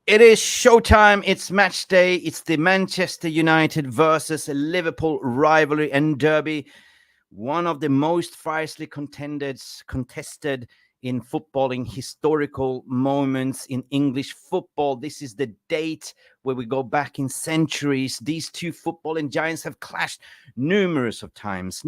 It is showtime. It's match day. It's the Manchester United versus Liverpool rivalry and derby. One of the most fiercely contested in footballing historical moments in English football. This is the date where we go back in centuries. These two footballing giants have clashed numerous of times,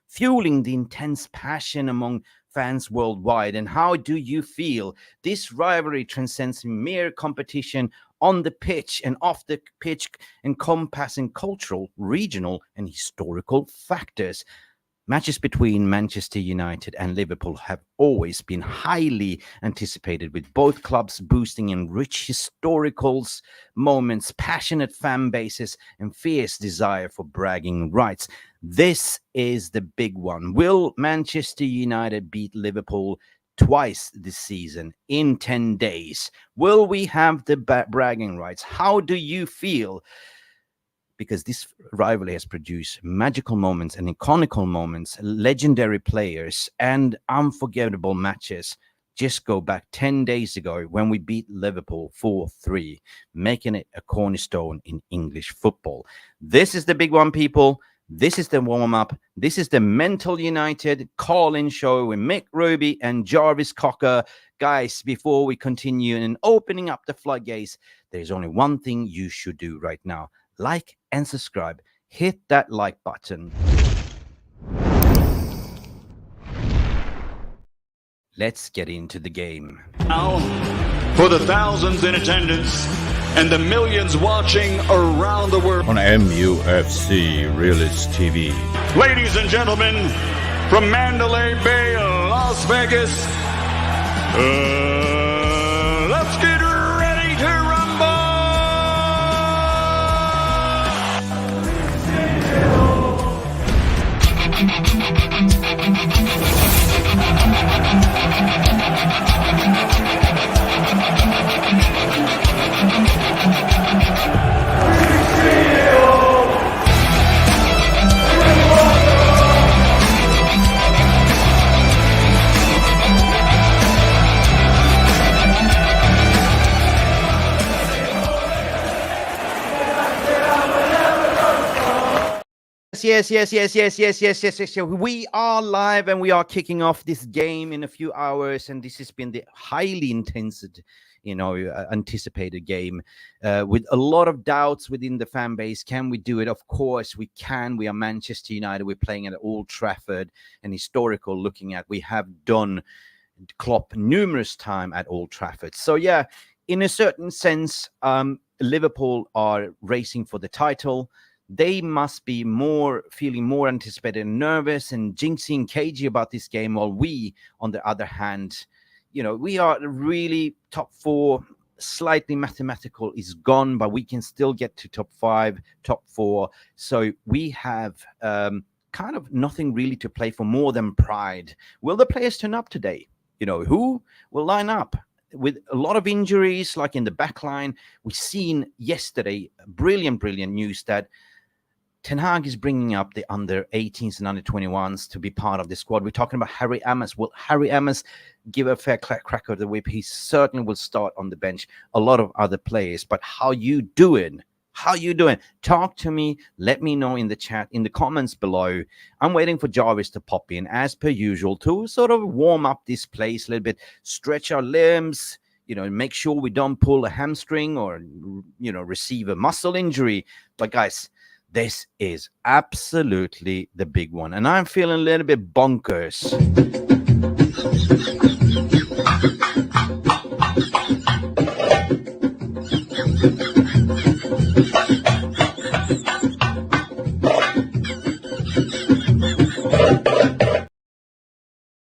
fueling the intense passion among fans worldwide. And how do you feel? This rivalry transcends mere competition on the pitch and off the pitch, encompassing cultural, regional, and historical factors. Matches between Manchester United and Liverpool have always been highly anticipated, with both clubs boosting in rich historical moments, passionate fan bases, and fierce desire for bragging rights. This is the big one. Will Manchester United beat Liverpool twice this season in 10 days? Will we have the bragging rights? How do you feel? Because this rivalry has produced magical moments and iconic moments, legendary players, and unforgettable matches. Just go back 10 days ago when we beat Liverpool 4-3, making it a cornerstone in English football. This is the big one, people. This is the warm-up. This is the Mental United call-in show with Mick Ruby and Jarvis Cocker. Guys, before we continue in opening up the floodgates, there's only one thing you should do right now. Like and subscribe. Hit that like button. Let's get into the game. Now, for the thousands in attendance and the millions watching around the world on MUFC Realist TV. Ladies and gentlemen, from Mandalay Bay, Las Vegas, let's get ready to rumble! Yes. We are live and we are kicking off this game in a few hours. And this has been the highly anticipated game with a lot of doubts within the fan base. Can we do it? Of course we can. We are Manchester United. We're playing at Old Trafford, and historical looking at. We have done Klopp numerous times at Old Trafford. So yeah, in a certain sense, Liverpool are racing for the title. They must be feeling more anticipated and nervous and jinxing cagey about this game, while we, on the other hand, we are really top four. Slightly mathematical is gone, but we can still get to top 5, top 4. So we have kind of nothing really to play for more than pride. Will the players turn up today? Who will line up? With a lot of injuries, like in the back line. We've seen yesterday brilliant news that Ten Hag is bringing up the under-18s and under-21s to be part of the squad. We're talking about Harry Amos. Will Harry Amos give a fair crack of the whip? He certainly will start on the bench. A lot of other players. But how you doing? Talk to me. Let me know in the chat, in the comments below. I'm waiting for Jarvis to pop in, as per usual, to sort of warm up this place a little bit, stretch our limbs, make sure we don't pull a hamstring or, receive a muscle injury. But guys, this is absolutely the big one. And I'm feeling a little bit bonkers.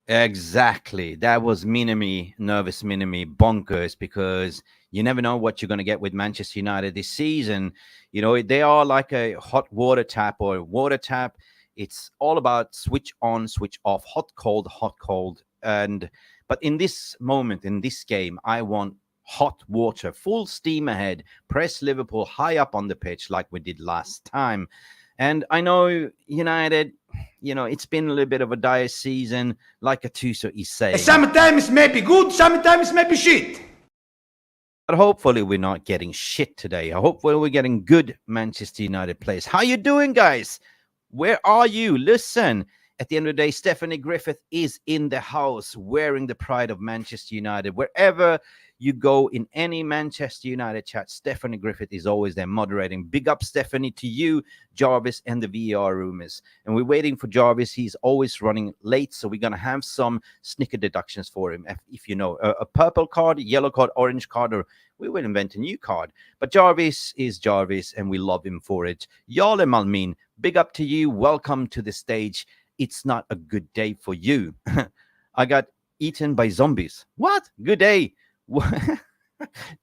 Exactly. That was nervous Minami, bonkers, because you never know what you're going to get with Manchester United this season. They are like a hot water tap or a water tap. It's all about switch on, switch off, hot, cold. But in this moment, in this game, I want hot water, full steam ahead, press Liverpool high up on the pitch like we did last time. And I know United, it's been a little bit of a dire season, like Atuso is saying. Sometimes maybe good, sometimes maybe shit. But hopefully we're not getting shit today. Hopefully we're getting good Manchester United players. How you doing, guys? Where are you? Listen, at the end of the day, Stephanie Griffith is in the house wearing the pride of Manchester United. Wherever you go in any Manchester United chat, Stephanie Griffith is always there moderating. Big up, Stephanie, to you, Jarvis, and the VR rumors. And we're waiting for Jarvis. He's always running late, so we're going to have some snicker deductions for him. If you know, a purple card, yellow card, orange card, or we will invent a new card. But Jarvis is Jarvis, and we love him for it. Jarle Malmin, big up to you. Welcome to the stage. It's not a good day for you. I got eaten by zombies. What? Good day.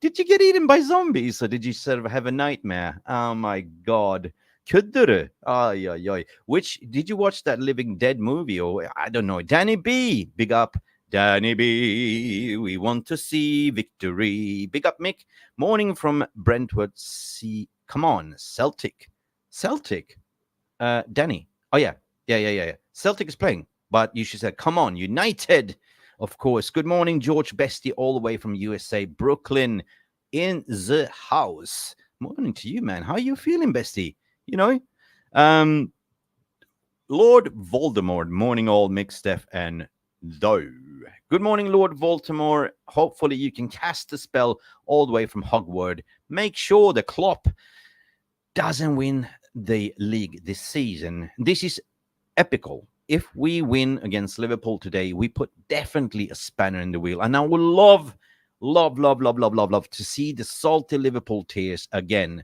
Did you get eaten by zombies, or did you sort of have a nightmare? Oh my God. Kunde du? Ay, ay, ay. Which, did you watch that Living Dead movie? Or I don't know. Danny B, big up. Danny B, we want to see victory. Big up, Mick. Morning from Brentwood. See, come on, Celtic. Danny. Oh, yeah. Yeah. Celtic is playing, but you should say, come on, United. Of course. Good morning, George Bestie, all the way from USA, Brooklyn, in the house. Morning to you, man. How are you feeling, Bestie? You know, Lord Voldemort. Morning, all, Mick, Steph, and Though. Good morning, Lord Voldemort. Hopefully, you can cast the spell all the way from Hogwarts. Make sure the Klopp doesn't win the league this season. This is epical. If we win against Liverpool today, we put definitely a spanner in the wheel. And I would love to see the salty Liverpool tears again.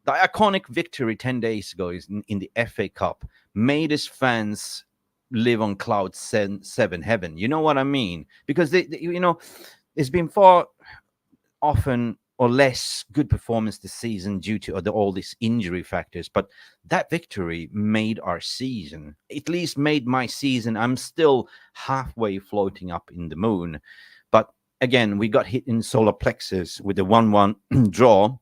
The iconic victory 10 days ago in the FA Cup made us fans live on cloud seven heaven. You know what I mean? Because there's been far often or less good performance this season due to all these injury factors. But that victory made our season, at least made my season. I'm still halfway floating up in the moon. But again, we got hit in solar plexus with the 1-1 draw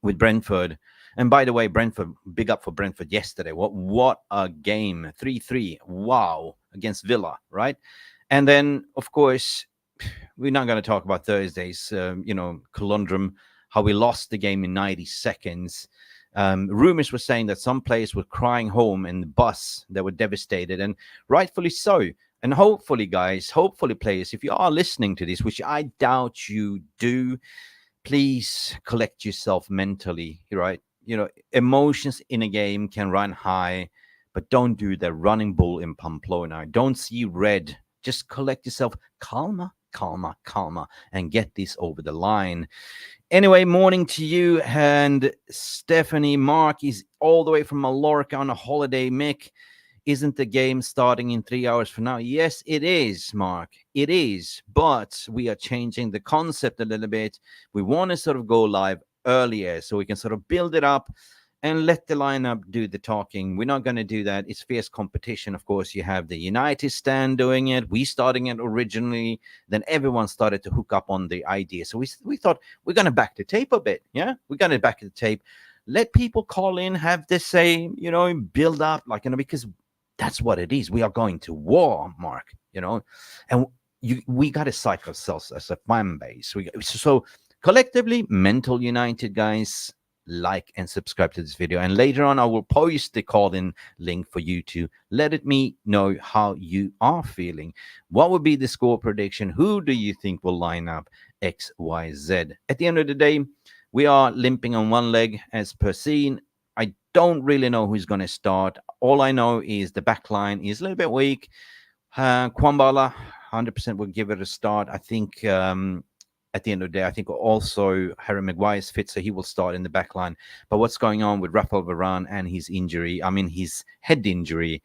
with Brentford. And by the way, Brentford, big up for Brentford yesterday. What a game. 3-3. Wow. Against Villa, right? And then, of course, we're not going to talk about Thursday's, conundrum, how we lost the game in 90 seconds. Rumors were saying that some players were crying home in the bus. They were devastated, and rightfully so. And hopefully, guys, players, if you are listening to this, which I doubt you do, please collect yourself mentally, right? Emotions in a game can run high, but don't do the running bull in Pamplona. Don't see red. Just collect yourself. Calma, and get this over the line. Anyway, morning to you. And Stephanie, Mark is all the way from Mallorca on a holiday. Mick, isn't the game starting in 3 hours from now? Yes, it is, Mark. It is. But we are changing the concept a little bit. We want to sort of go live earlier so we can sort of build it up and let the lineup do the talking. We're not going to do that. It's fierce competition. Of course, you have the United stand doing it. We starting it originally. Then everyone started to hook up on the idea. So we thought we're going to back the tape a bit. Yeah, we're going to back the tape. Let people call in, have this say, build up, because that's what it is. We are going to war, Mark, and we got to psych ourselves as a fan base. So collectively, Mental United, guys, like and subscribe to this video. And later on, I will post the call-in link for you to let me know how you are feeling. What would be the score prediction? Who do you think will line up X, Y, Z? At the end of the day, we are limping on one leg as per seen. I don't really know who's going to start. All I know is the back line is a little bit weak. Kwambala, 100% will give it a start. I think at the end of the day, I think also Harry Maguire is fit, so he will start in the back line. But what's going on with Rafael Varane and his injury, his head injury,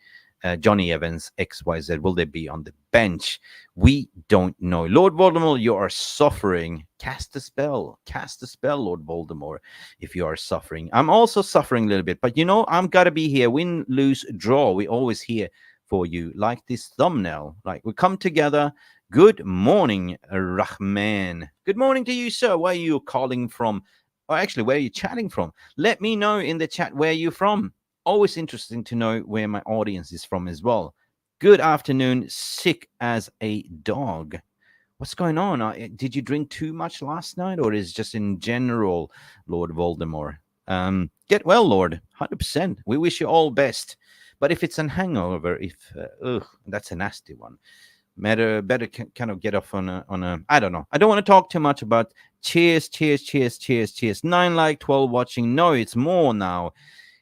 Johnny Evans, XYZ, will they be on the bench? We don't know. Lord Voldemort, you are suffering. Cast a spell, Lord Voldemort, if you are suffering. I'm also suffering a little bit, but I'm got to be here. Win, lose, draw. We always here for you, like this thumbnail. Like, we come together. Good morning, Rahman. Good morning to you, sir. Where are you calling from? Or actually, where are you chatting from? Let me know in the chat where you're from. Always interesting to know where my audience is from as well. Good afternoon, sick as a dog. What's going on? Did you drink too much last night, or is just in general, Lord Voldemort? Get well, Lord. 100%. We wish you all best. But if it's a hangover, that's a nasty one. Better kind of get off on a. I don't know. I don't want to talk too much about. Cheers, cheers, cheers, cheers, cheers. 12 watching. No, it's more now.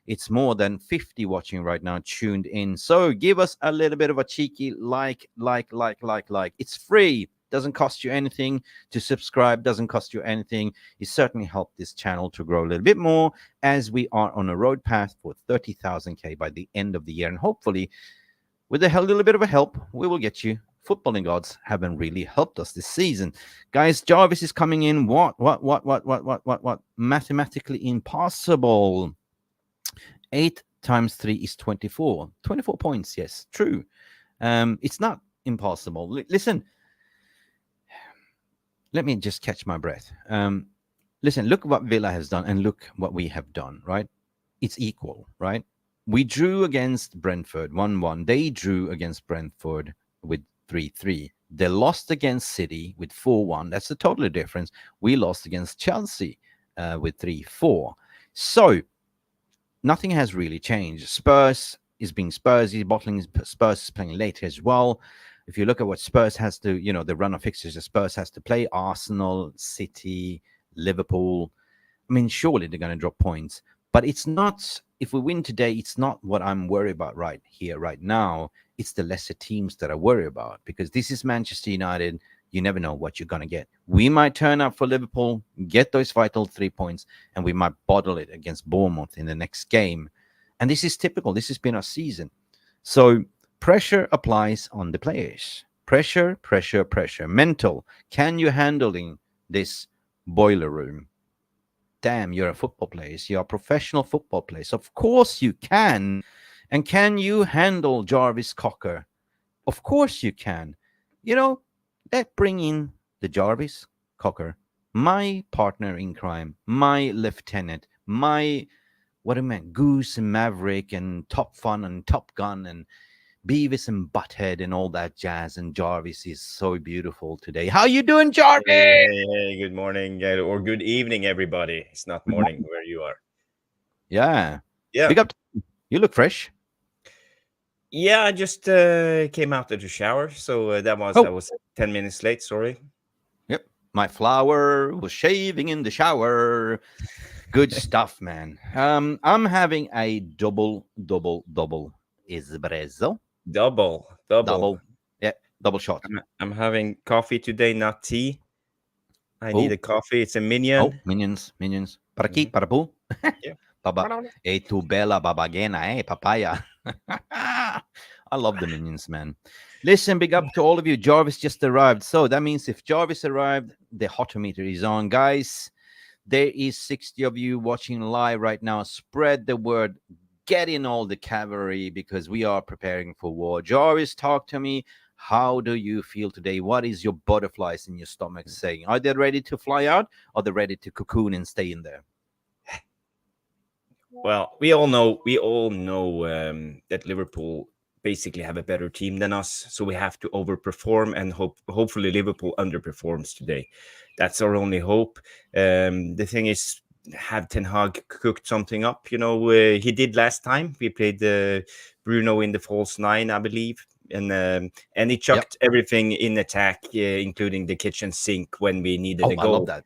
It's more than 50 watching right now, tuned in. So give us a little bit of a cheeky like. It's free. Doesn't cost you anything to subscribe. Doesn't cost you anything. It certainly helped this channel to grow a little bit more as we are on a road path for 30,000K by the end of the year. And hopefully, with a little bit of a help, we will get you. Footballing gods haven't really helped us this season. Guys, Jarvis is coming in. What? Mathematically impossible. 8 times 3 is 24. 24 points, yes, true. It's not impossible. Listen, let me just catch my breath. Listen, look what Villa has done and look what we have done, right? It's equal, right? We drew against Brentford 1-1. They drew against Brentford with 3-3. They lost against City with 4-1. That's a totally difference. We lost against Chelsea with 3-4. So nothing has really changed. Spurs is being Spursy. Spurs is playing later as well. If you look at what Spurs has to, the run of fixtures, Spurs has to play Arsenal, City, Liverpool. I mean, surely they're going to drop points. But it's not, if we win today, it's not what I'm worried about right here, right now. It's the lesser teams that I worry about, because this is Manchester United. You never know what you're going to get. We might turn up for Liverpool, get those vital 3 points, and we might bottle it against Bournemouth in the next game. And this is typical. This has been our season. So pressure applies on the players. Pressure. Mental. Can you handling this boiler room? Damn, you're a football player. You're a professional football player. Of course you can. And can you handle Jarvis Cocker? Of course you can. Let's bring in the Jarvis Cocker, my partner in crime, my lieutenant, my, Goose and Maverick and Top Fun and Top Gun and Beavis and Butthead and all that jazz. And Jarvis is so beautiful today. How you doing, Jarvis? Hey, good morning or good evening, everybody. It's not morning where you are. Yeah. Yeah. Big up. You look fresh. Yeah, I just came out of the shower, so I was 10 minutes late. Sorry. Yep. My flower was shaving in the shower. Good stuff, man. I'm having a double espresso. Double. Yeah, double shot. I'm having coffee today, not tea. I need a coffee. It's a minion. Oh, minions. Para aquí, para pu. Yeah. Baba. Tu bella babagena, papaya. I love the minions, man. Listen, big up to all of you. Jarvis just arrived. So that means if Jarvis arrived, the hotometer is on. Guys, there is 60 of you watching live right now. Spread the word. Get in all the cavalry, because we are preparing for war. Jarvis, talk to me. How do you feel today? What is your butterflies in your stomach saying? Are they ready to fly out, or are they ready to cocoon and stay in there? Well, we all know that Liverpool basically have a better team than us, so we have to overperform, and hopefully Liverpool underperforms today. That's our only hope. The thing is, have Ten Hag cooked something up? He did last time. We played Bruno in the false nine, I believe, and he chucked everything in attack, including the kitchen sink when we needed a goal. I love that.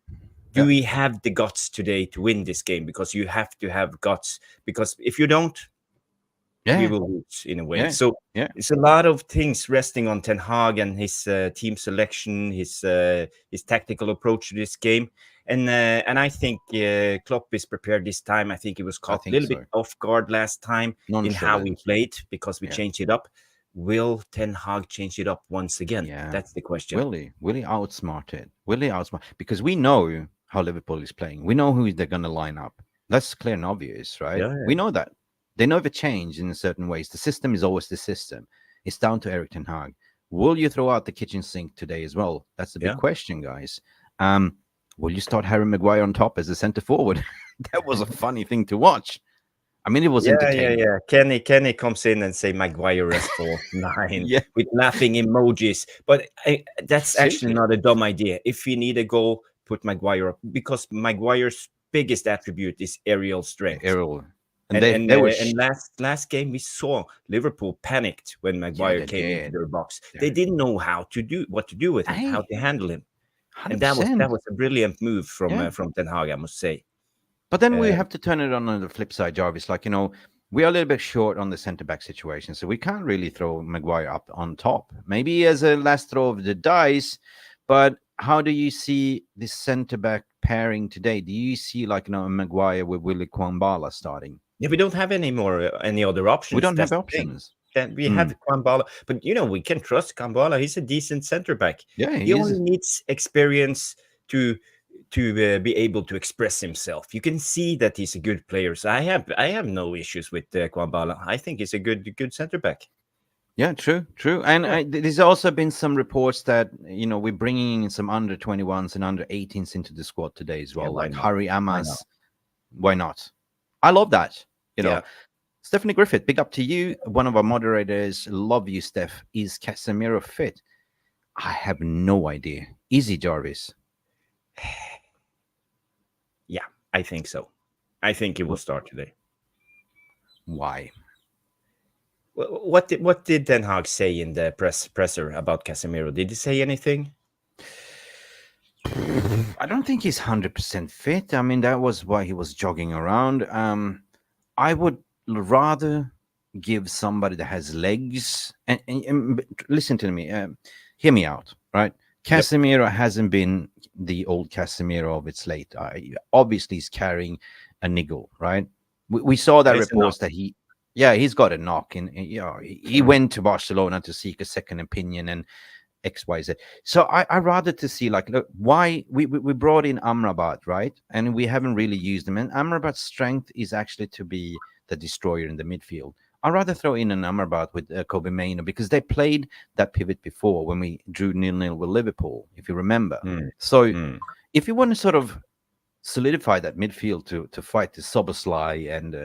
Do we have the guts today to win this game? Because you have to have guts. Because if you don't, we will lose in a way. It's a lot of things resting on Ten Hag and his team selection, his tactical approach to this game. And I think Klopp is prepared this time. I think he was caught a little bit off guard last time in how we played, because we changed it up. Will Ten Hag change it up once again? Yeah. That's the question. Will he outsmart it? Because we know how Liverpool is playing. We know who they're going to line up. That's clear and obvious, right? Yeah. We know that. They never change in certain ways. The system is always the system. It's down to Erik Ten Hag. Will you throw out the kitchen sink today as well? That's the big question, guys. Will you start Harry Maguire on top as a centre forward? That was a funny thing to watch. I mean, it was entertaining. Yeah. Kenny comes in and say Maguire as for 9 with laughing emojis. But that's actually not a dumb idea. If you need a goal, put Maguire up, because Maguire's biggest attribute is aerial strength. And last game we saw Liverpool panicked when Maguire came into their box. They didn't know what to do with him, how to handle him. 100%. And that was a brilliant move from Ten Hag, I must say. But then we have to turn it on the flip side, Jarvis. Like, we are a little bit short on the centre-back situation, so we can't really throw Maguire up on top. Maybe as a last throw of the dice, but how do you see this centre-back pairing today? Do you see Maguire with Willy Kwanbala starting? Yeah, we don't have any other options. We don't have options. We have Kwanbala, but we can trust Kwanbala. He's a decent centre-back. Yeah, he only needs experience to be able to express himself. You can see that he's a good player. So I have no issues with Kwanbala. I think he's a good centre-back. Yeah, true. And there's also been some reports that we're bringing in some under 21s and under 18s into the squad today as well, like Harry Amas. Why not? I love that. Stephanie Griffith, big up to you. One of our moderators. Love you, Steph. Is Casemiro fit? I have no idea. Is he, Jarvis? Yeah, I think so. I think he will start today. Why? What did Ten Hag say in the presser about Casemiro? Did he say anything? I don't think he's 100% fit. I mean, that was why he was jogging around. I would rather give somebody that has legs. And listen to me. Hear me out, right? Casemiro hasn't been the old Casemiro of its late. Obviously, he's carrying a niggle, right? We saw that reports that he's got a knock. He went to Barcelona to seek a second opinion and XYZ. So I rather to see look, why we brought in Amrabat, right? And we haven't really used him. And Amrabat's strength is actually to be the destroyer in the midfield. I'd rather throw in an Amrabat with Kobe Mainoo, because they played that pivot before when we drew 0-0 with Liverpool, if you remember. If you want to sort of solidify that midfield to fight the Szoboszlai and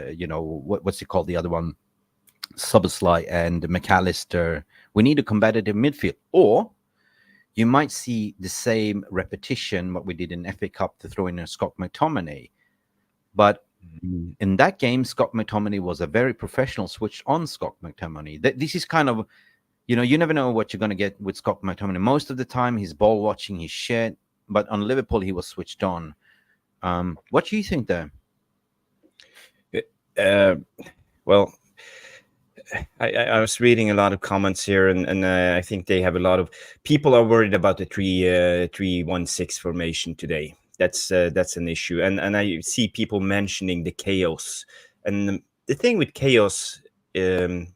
what's he called, the other one, Szoboszlai and McAllister, we need a competitive midfield. Or you might see the same repetition what we did in FA Cup to throw in a Scott McTominay. But in that game, Scott McTominay was a very professional switch on Scott McTominay. This is kind of, you never know what you're going to get with Scott McTominay. Most of the time, he's ball watching, he's shit. But on Liverpool, he was switched on. What do you think there? Well, I was reading a lot of comments here, and I think they have a lot of people are worried about the 3-1-6 formation today. That's an issue, and I see people mentioning the chaos. And the thing with chaos, it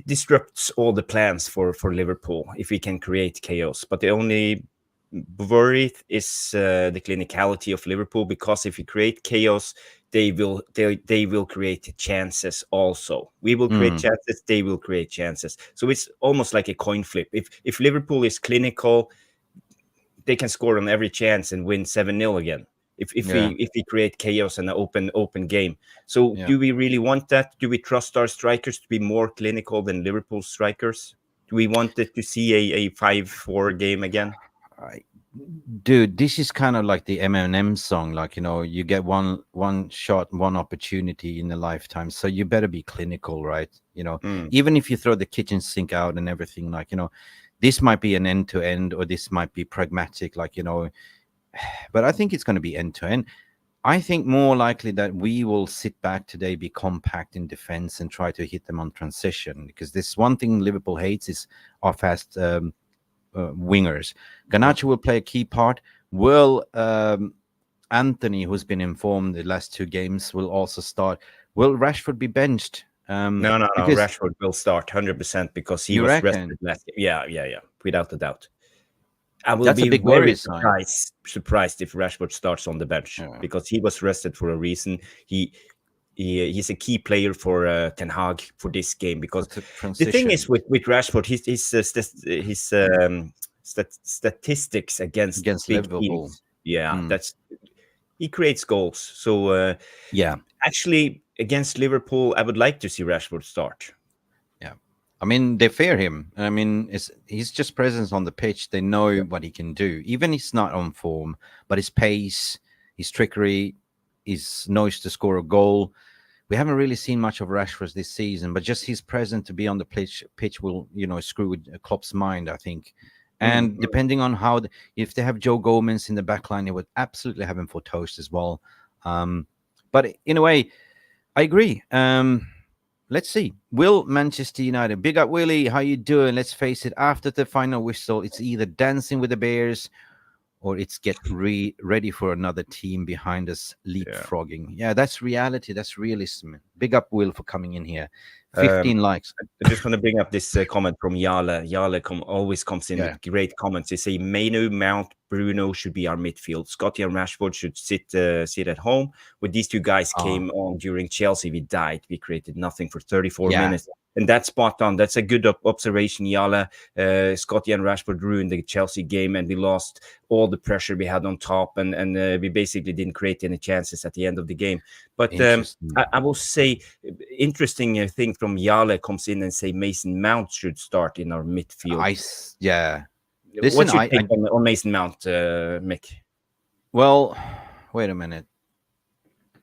disrupts all the plans for Liverpool if we can create chaos. But the only worry is the clinicality of Liverpool, because if you create chaos, they will create chances also. We will create chances, they will create chances. So it's almost like a coin flip. If Liverpool is clinical, they can score on every chance and win 7-0 again. If we create chaos and an open game. So do we really want that? Do we trust our strikers to be more clinical than Liverpool strikers? Do we want it to see a 5-4 game again? Dude, this is kind of like the Eminem song. You get one shot, one opportunity in a lifetime. So you better be clinical, right? Even if you throw the kitchen sink out and everything, this might be an end-to-end, or this might be pragmatic, but I think it's going to be end-to-end. I think more likely that we will sit back today, be compact in defense, and try to hit them on transition, because this one thing Liverpool hates is our fast wingers. Garnacho will play a key part. Will Anthony, who's been informed the last 2 games, will also start. Will Rashford be benched? No. Rashford will start 100% because he was rested last game. Yeah, without a doubt. I will be very surprised if Rashford starts on the bench, because he was rested for a reason. He's a key player for Ten Hag for this game, because the thing is with Rashford, his statistics against Liverpool. Teams, that's he creates goals. So actually, against Liverpool, I would like to see Rashford start. Yeah. I mean, they fear him. I mean, he's just presence on the pitch. They know what he can do. Even he's not on form, but his pace, his trickery, his nose to score a goal. We haven't really seen much of Rashford this season, but just his presence to be on the pitch will, screw with Klopp's mind, I think. And depending on if they have Joe Gomez in the back line, they would absolutely have him for toast as well. But in a way, I agree. Let's see. Will Manchester United, big up Willie, how you doing? Let's face it, after the final whistle, it's either dancing with the Bears or it's get ready for another team behind us leapfrogging. Yeah, that's reality. That's realism. Big up Will for coming in here. 15 likes. I just want to bring up this comment from Yale. Yale always comes in with great comments. They say Mainu, Mount, Bruno should be our midfield. Scotty and Rashford should sit at home. When these two guys came on during Chelsea, we died. We created nothing for 34 minutes. And that's spot on. That's a good observation, Yala. Scotty and Rashford ruined the Chelsea game, and we lost all the pressure we had on top, and we basically didn't create any chances at the end of the game. But I will say, interesting thing from Yala comes in and say Mason Mount should start in our midfield. Listen, what's your take on Mason Mount, Mick? Well, wait a minute.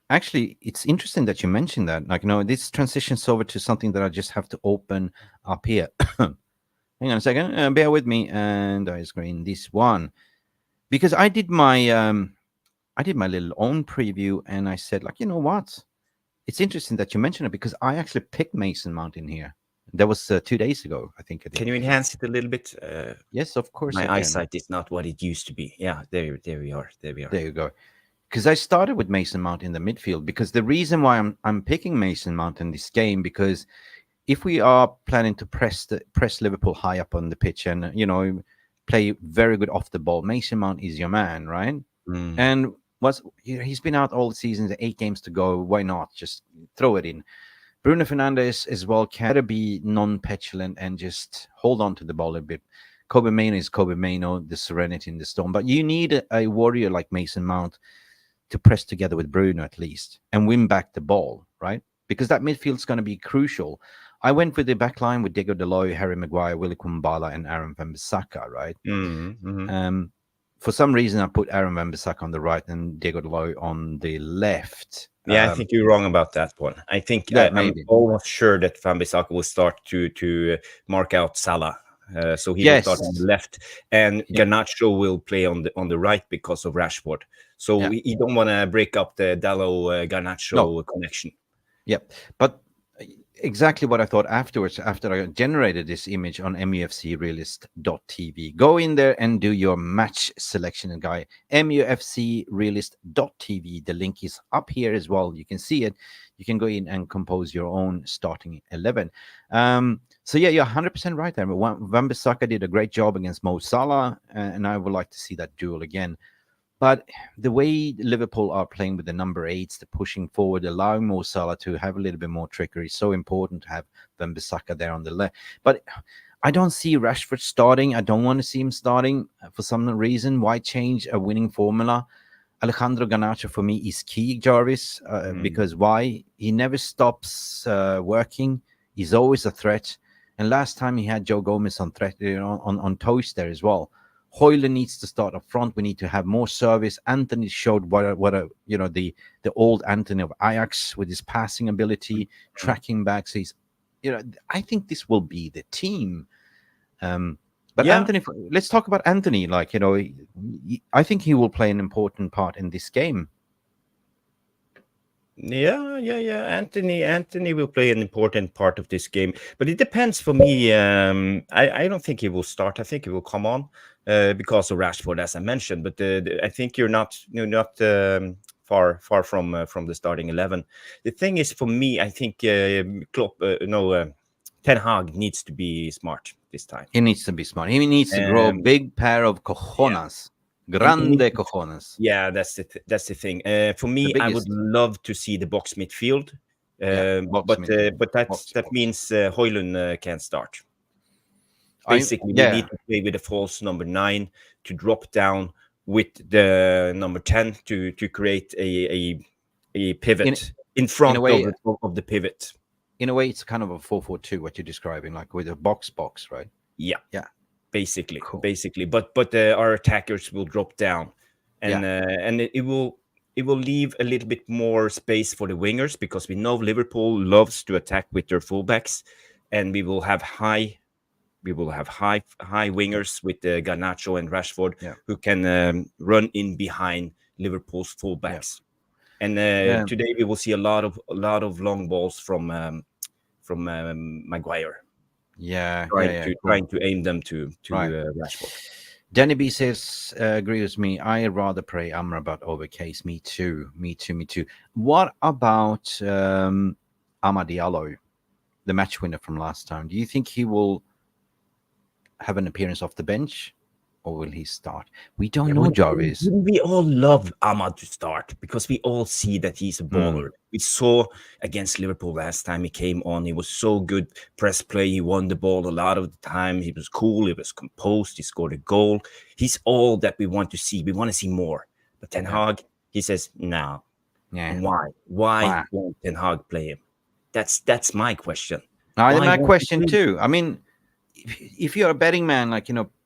Actually, it's interesting that you mentioned that. Like, this transitions over to something that I just have to open up here. Hang on a second. Bear with me, and I screen this one because I did my little own preview, and I said, like, you know what? It's interesting that you mentioned it because I actually picked Mason Mount in here. That was 2 days ago, I think. Can you enhance it a little bit? Yes, of course. My eyesight is not what it used to be. Yeah, there we are. There you go. Because I started with Mason Mount in the midfield, because the reason why I'm picking Mason Mount in this game, because if we are planning to press Liverpool high up on the pitch and play very good off the ball, Mason Mount is your man, right? And he's been out all the season, 8 games to go. Why not just throw it in? Bruno Fernandes as well can be non-petulant and just hold on to the ball a bit. Kobe Mainoo is Kobe Mainoo, the serenity in the storm, but you need a warrior like Mason Mount to press together with Bruno at least and win back the ball, right? Because that midfield is going to be crucial. I went with the back line with Diego Dalot, Harry Maguire, Willy Kumbala, and Aaron Wan-Bissaka, right? For some reason, I put Aaron Wan-Bissaka on the right and Diego Dalot on the left. Yeah, I think you're wrong about that one. I think I'm almost sure that Wan-Bissaka will start to mark out Salah. So he will start on the left, and Garnacho will play on the right because of Rashford. So you don't want to break up the Dalot-Garnacho connection. Yep, but exactly what I thought afterwards, after I generated this image on mufcrealist.tv. Go in there and do your match selection, guy. mufcrealist.tv. The link is up here as well. You can see it. You can go in and compose your own starting 11. So yeah, you're 100% right there. Wan-Bissaka did a great job against Mo Salah, and I would like to see that duel again. But the way Liverpool are playing with the number 8s, the pushing forward, allowing Mo Salah to have a little bit more trickery, is so important to have Wan-Bissaka there on the left. But I don't see Rashford starting. I don't want to see him starting for some reason. Why change a winning formula? Alejandro Garnacho for me is key, Jarvis, because why? He never stops working. He's always a threat. And last time he had Joe Gomez on threat, on toast there as well. Højlund needs to start up front. We need to have more service. Anthony showed the old Anthony of Ajax with his passing ability, tracking back. So he's, I think this will be the team. But Anthony, let's talk about Anthony. Like, I think he will play an important part in this game. Yeah. Anthony will play an important part of this game, but it depends for me. I don't think he will start. I think he will come on because of Rashford, as I mentioned. But I think you're not far from the starting 11. The thing is, for me, I think Klopp, Ten Hag needs to be smart this time. He needs to be smart. He needs to grow a big pair of cojones. Yeah. Grande cojones. Yeah, that's the thing. For me, I would love to see the box midfield, but that means Højlund can't start. Basically, we need to play with a false number 9 to drop down with the number 10 to create a pivot in front of the pivot. In a way, it's kind of a 4-4-2, what you're describing, like with a box, right? Yeah. Basically, cool. But our attackers will drop down, and it will leave a little bit more space for the wingers, because we know Liverpool loves to attack with their fullbacks, and we will have high wingers with Garnacho and Rashford, who can run in behind Liverpool's fullbacks. And today we will see a lot of long balls from Maguire. Trying to aim them to Rashford. Danny B says, agree with me. I rather play Amrabat over Case. Me too. What about Amad Diallo, the match winner from last time? Do you think he will have an appearance off the bench, or will he start? We don't know, Jarvis. We all love Amad to start, because we all see that he's a baller. We saw against Liverpool last time he came on. He was so good. Press play. He won the ball a lot of the time. He was cool. He was composed. He scored a goal. He's all that we want to see. We want to see more. But Ten Hag, he says, no. Yeah. Why won't Ten Hag play him? That's my question. My question too. I mean, if you're a betting man,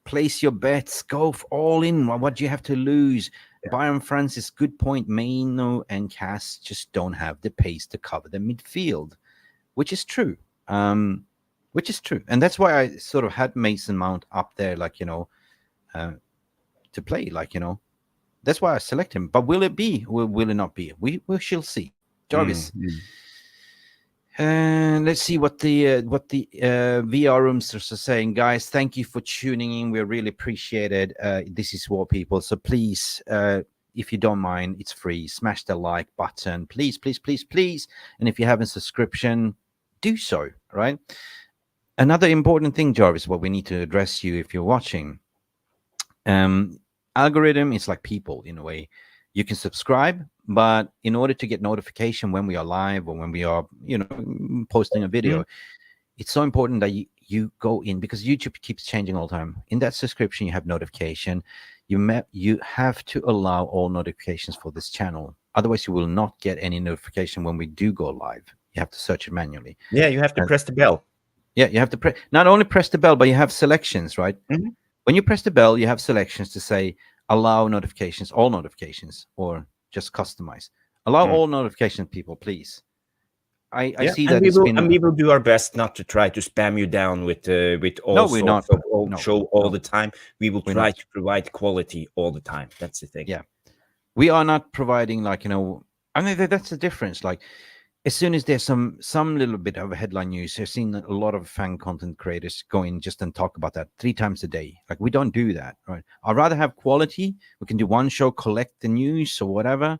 place your bets, go all in. What do you have to lose? Byron Francis, good point. Maino and Cass just don't have the pace to cover the midfield, which is true. And that's why I sort of had Mason Mount up there, to play, that's why I select him. But will it be? Will it not be? We shall see. Jarvis. And let's see what the VR roomsters are saying, guys. Thank you for tuning in. We really appreciate it. This is War People, so please, if you don't mind, it's free. Smash the like button, please. And if you have a subscription, do so. Right. Another important thing, Jarvis, what we need to address you if you're watching. Algorithm is like people in a way. You can subscribe, but in order to get notification when we are live or when we are, posting a video, it's so important that you go in, because YouTube keeps changing all the time. In that subscription, you have notification. You have to allow all notifications for this channel. Otherwise, you will not get any notification when we do go live. You have to search it manually. Yeah, you have to press the bell. Yeah, you have to not only press the bell, but you have selections, right? When you press the bell, you have selections to say, allow notifications, all notifications, or just customize. Allow all notifications, people, please. I see that we will do our best not to try to spam you down with all sorts of show all the time. We will try to provide quality all the time. That's the thing. Yeah, we are not providing I mean, that's the difference. As soon as there's some little bit of a headline news, I've seen a lot of fan content creators go in just and talk about that 3 times a day. We don't do that, right? I'd rather have quality. We can do one show, collect the news or whatever,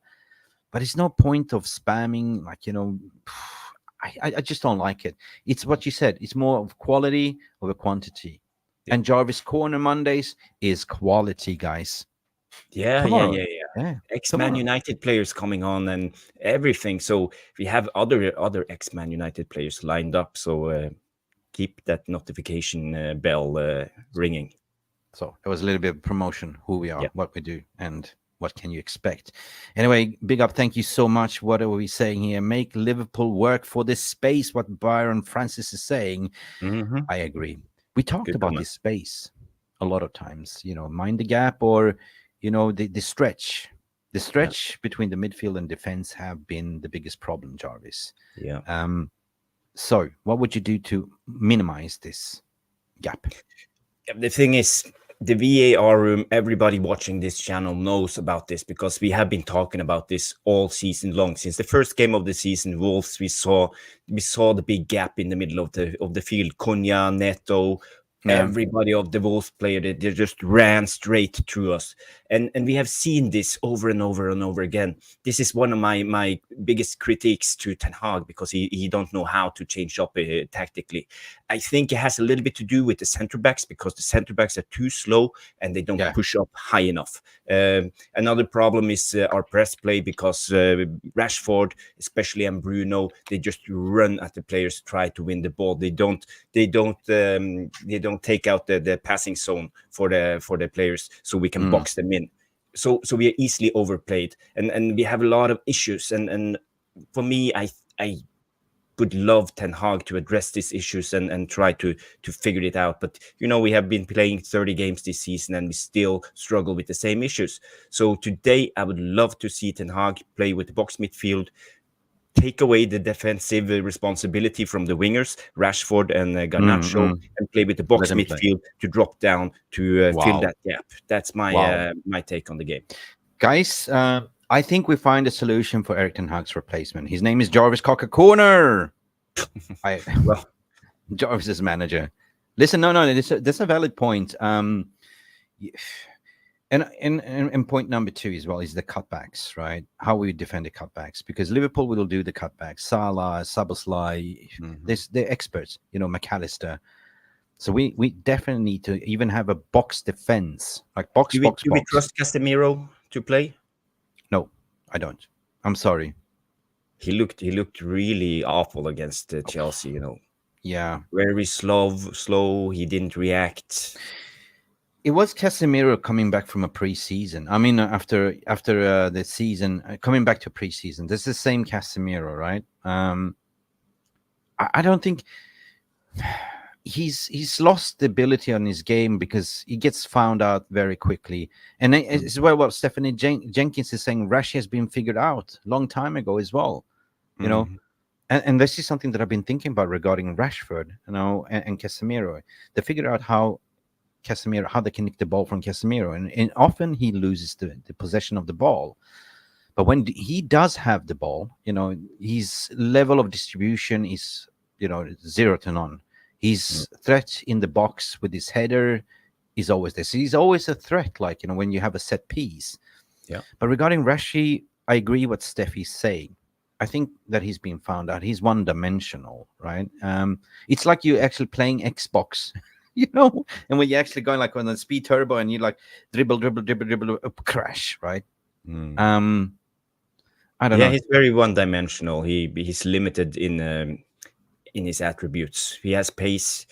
but it's no point of spamming. I just don't like it. It's what you said. It's more of quality over quantity. Yeah. And Jarvis Corner Mondays is quality, guys. Yeah. Ex-Man United players coming on and everything. So we have other Ex-Man United players lined up. So keep that notification bell ringing. So it was a little bit of promotion, who we are, what we do, and what can you expect. Anyway, big up. Thank you so much. What are we saying here? Make Liverpool work for this space, what Byron Francis is saying. I agree. We talked about this space a lot of times, mind the gap, or the stretch between the midfield and defense have been the biggest problem, Jarvis. Yeah. So what would you do to minimize this gap? The thing is, the VAR room, everybody watching this channel knows about this, because we have been talking about this all season long. Since the first game of the season, Wolves, we saw the big gap in the middle of the field. Cunha, Neto, everybody of the Wolves player, they just ran straight through us, and we have seen this over and over and over again. This is one of my biggest critiques to Ten Hag, because he don't know how to change up tactically. I think it has a little bit to do with the center backs, because the center backs are too slow and they don't push up high enough. Another problem is our press play, because Rashford, especially, and Bruno, they just run at the players, try to win the ball. They don't take out the passing zone for the players, so we can box them in. So we are easily overplayed, and we have a lot of issues. And for me, I would love Ten Hag to address these issues and try to figure it out. But we have been playing 30 games this season and we still struggle with the same issues. So today I would love to see Ten Hag play with the box midfield, take away the defensive responsibility from the wingers, Rashford and Garnacho, and play with the box midfield to drop down to fill that gap. That's my my take on the game. Guys, I think we find a solution for Erik Ten Hag's replacement. His name is Jarvis Cocker-Corner. Well, Jarvis is manager. Listen, no, that's a valid point. And point number 2 as well is the cutbacks, right? How we defend the cutbacks, because Liverpool will do the cutbacks. Salah, Szoboszlai, they're experts. McAllister. So we definitely need to even have a box defense, like box. Do we trust Casemiro to play? No, I don't. I'm sorry. He looked really awful against Chelsea. Yeah, very slow. He didn't react. It was Casemiro coming back from a preseason. I mean, after the season, coming back to preseason. This is the same Casemiro, right? I don't think he's lost the ability on his game because he gets found out very quickly. And as well, what Stephanie Jenkins is saying, Rashi has been figured out a long time ago as well. And this is something that I've been thinking about regarding Rashford, and Casemiro. They figured out how they can nick the ball from Casemiro, and often he loses the possession of the ball. But when he does have the ball, his level of distribution is 0 to none. His threat in the box with his header is always there. So he's always a threat, when you have a set piece. Yeah. But regarding Rashi, I agree what Steffi's saying. I think that he's been found out. He's one-dimensional, right? It's like you actually playing Xbox, and when you're actually going like on the speed turbo and you like dribble, crash, right? I don't know. He's very one-dimensional. He's limited in his attributes. He has pace.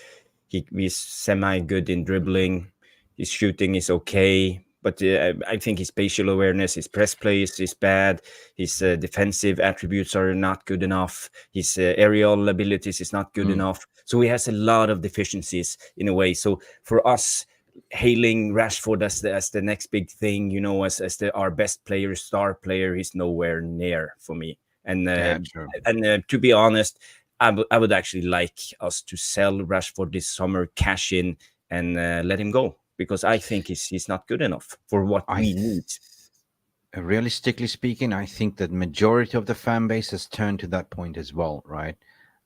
He's semi-good in dribbling. His shooting is okay. But I think his spatial awareness, his press play is bad. His defensive attributes are not good enough. His aerial abilities is not good enough. So he has a lot of deficiencies in a way. So for us, hailing Rashford as the next big thing, as our best player, star player, he's nowhere near for me. And to be honest, I would actually like us to sell Rashford this summer, cash in, and let him go. Because I think he's not good enough for what we need. Realistically speaking, I think that majority of the fan base has turned to that point as well, right?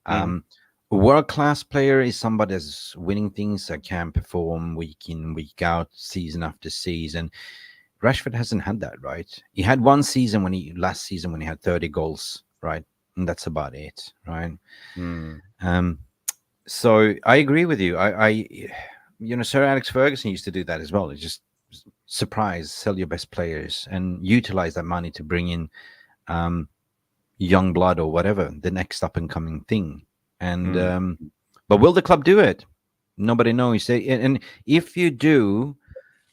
A world-class player is somebody that's winning things, that can perform week in, week out, season after season. Rashford hasn't had that, right? He had one season last season when he had 30 goals, right? And that's about it, right? So I agree with you. Sir Alex Ferguson used to do that as well. It's just sell your best players and utilize that money to bring in young blood or whatever, the next up and coming thing. And but will the club do it? Nobody knows. And if you do,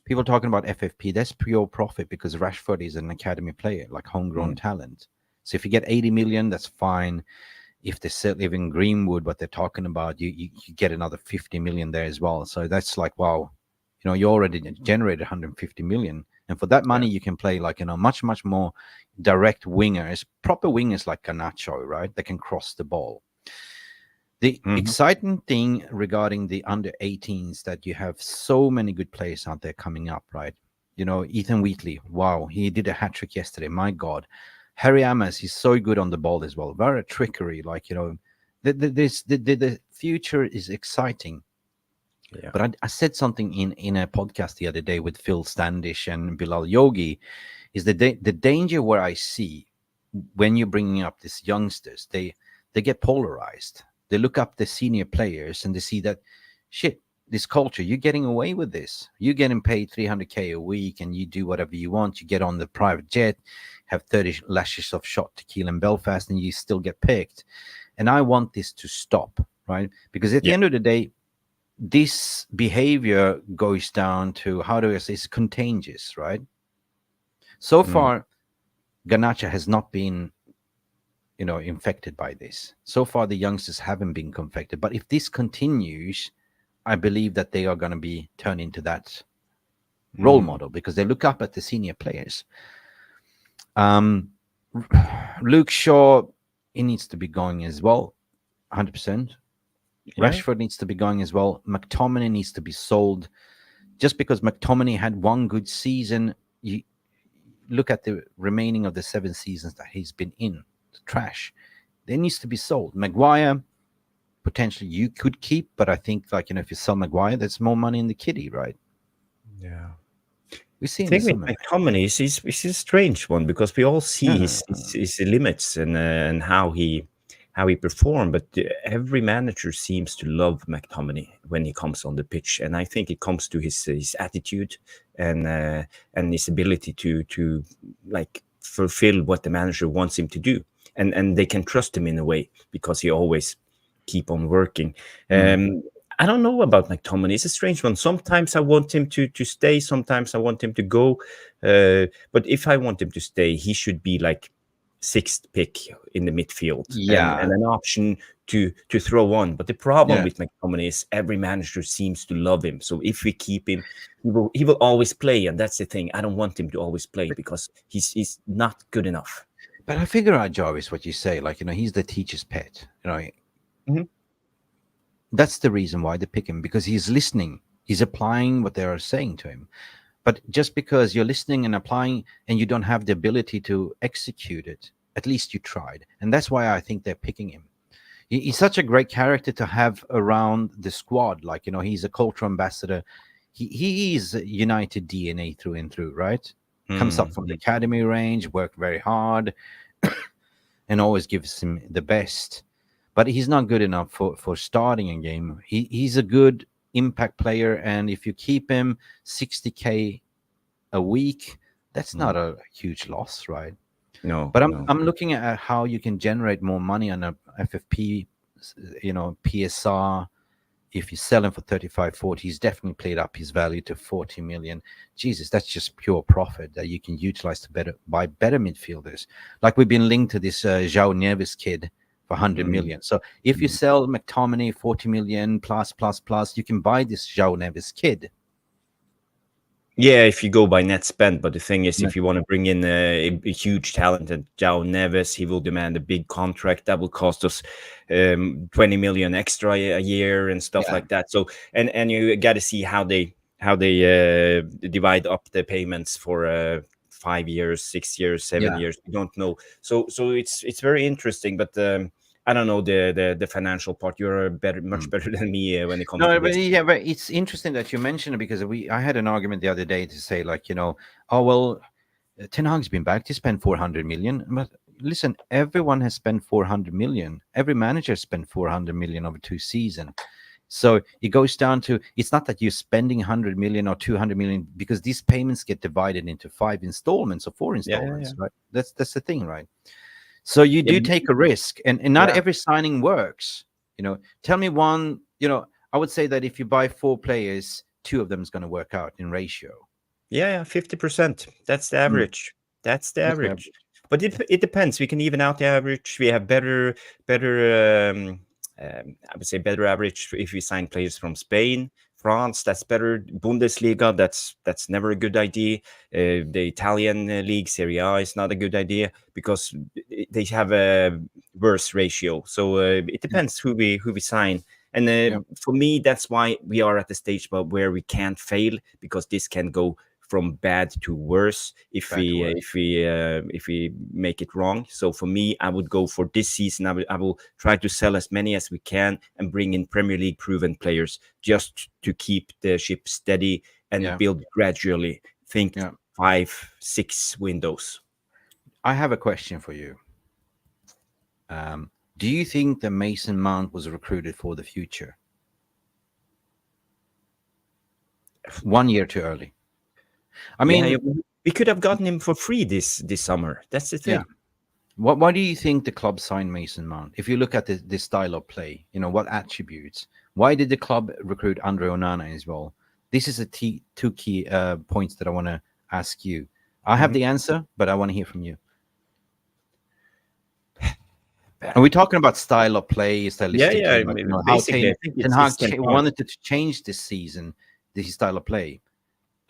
people talking about FFP, that's pure profit because Rashford is an academy player, like homegrown talent. So if you get 80 million, that's fine. If they still live in Greenwood, what they're talking about, you get another 50 million there as well. So that's like, wow, you already generated 150 million. And for that money, you can play much, much more direct wingers, proper wingers like Garnacho, right? That can cross the ball. The exciting thing regarding the under 18s that you have so many good players out there coming up, right? Ethan Wheatley, wow, he did a hat-trick yesterday. My God. Harry Amas, he's so good on the ball as well. Very trickery, the future is exciting. Yeah. But I said something in a podcast the other day with Phil Standish and Bilal Yogi, is the danger where I see when you're bringing up these youngsters, they get polarized. They look up the senior players and they see that, shit, this culture, you're getting away with this. You're getting paid 300K a week and you do whatever you want. You get on the private jet, have 30 lashes of shot tequila in Belfast, and you still get picked. And I want this to stop, right? Because at the end of the day, this behavior goes down to, how do I say, it's contagious, right? So far, Garnacho has not been, infected by this. So far, the youngsters haven't been infected. But if this continues, I believe that they are going to be turned into that role model because they look up at the senior players. Luke Shaw, he needs to be going as well, 100%. Yeah. Rashford needs to be going as well. McTominay needs to be sold. Just because McTominay had one good season, you look at the remaining of the 7 seasons that he's been in. It's trash. They needs to be sold. Maguire, potentially you could keep, but I think if you sell Maguire, there's more money in the kitty, right? Yeah. We see. The thing with McTominay is a strange one because we all see his limits and how he performed, but every manager seems to love McTominay when he comes on the pitch, and I think it comes to his attitude and his ability to fulfill what the manager wants him to do, and they can trust him in a way because he always keep on working. I don't know about McTominay. It's a strange one. Sometimes I want him to stay. Sometimes I want him to go. But if I want him to stay, he should be like 6th pick in the midfield. Yeah. And an option to throw on. But the problem with McTominay is every manager seems to love him. So if we keep him, he will always play. And that's the thing. I don't want him to always play because he's not good enough. But I figure out, Jarvis, what you say. He's the teacher's pet. That's the reason why they pick him, because he's listening. He's applying what they are saying to him. But just because you're listening and applying and you don't have the ability to execute it, at least you tried. And that's why I think they're picking him. He's such a great character to have around the squad. He's a cultural ambassador. He is United DNA through and through, right? Comes up from the academy range, worked very hard, and always gives him the best. But he's not good enough for starting a game. He's a good impact player, and if you keep him 60K a week, that's not a huge loss, right? No. But I'm looking at how you can generate more money on a FFP, PSR. If you sell him for 35, 40, he's definitely played up his value to 40 million. Jesus, that's just pure profit that you can utilize to buy better midfielders. Like we've been linked to this João Neves kid for 100 million. So if you sell McTominay 40 million plus, you can buy this João Neves kid. Yeah, if you go by net spend. But the thing is, if you want to bring in a huge talented João Neves, he will demand a big contract that will cost us 20 million extra a year and stuff like that. So and you got to see how they divide up the payments for 5 years, 6 years, 7 years. We don't know. So it's very interesting, but I don't know the financial part. You're much better than me when it comes to this. Yeah, but it's interesting that you mentioned it because I had an argument the other day to say Ten Hag's been back to spend 400 million. But listen, everyone has spent 400 million. Every manager spent 400 million over 2 seasons. So it goes down to, it's not that you're spending 100 million or 200 million because these payments get divided into 5 installments or 4 installments, right? That's the thing, right? So you do take a risk, and not every signing works. Tell me one. I would say that if you buy 4 players, 2 of them is going to work out in ratio. Yeah, 50%. That's the average. That's the average. But it depends. We can even out the average. We have better. I would say better average if we sign players from Spain, France. That's better. Bundesliga. That's never a good idea. The Italian league, Serie A, is not a good idea because they have a worse ratio. So it depends who we sign. And for me, that's why we are at the stage where we can't fail, because this can go from bad to worse if we make it wrong. So for me, I would go for this season. I will try to sell as many as we can and bring in Premier League proven players just to keep the ship steady and build gradually. Think 5-6 windows. I have a question for you. Do you think that Mason Mount was recruited for the future? 1 year too early. I mean, we could have gotten him for free this summer. That's the thing. Yeah. Why do you think the club signed Mason Mount? If you look at the style of play, what attributes? Why did the club recruit Andre Onana as well? This is two key points that I want to ask you. I have the answer, but I want to hear from you. Are we talking about style of play, stylistically? Yeah. Like, how Basically, I think Ten Hag it's Ten Hag. wanted to change this season, his style of play.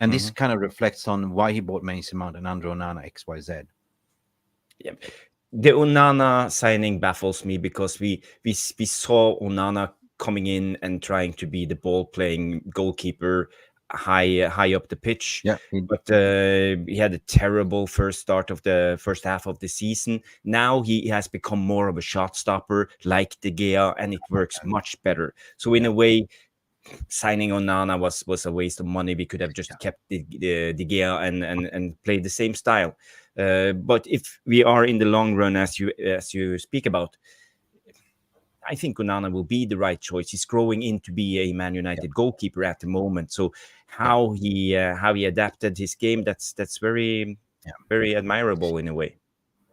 And this kind of reflects on why he bought Mason Mount and Andre Onana, XYZ. Yeah. The Onana signing baffles me because we saw Onana coming in and trying to be the ball playing goalkeeper high up the pitch. Yeah, but he had a terrible first half of the season. Now he has become more of a shot stopper like De Gea, and it works much better. So in a way, signing Onana was a waste of money. We could have just kept De Gea and played the same style. But if we are in the long run, as you speak about, I think Onana will be the right choice. He's growing into be a Man United goalkeeper at the moment. So how he adapted his game, that's very very admirable in a way.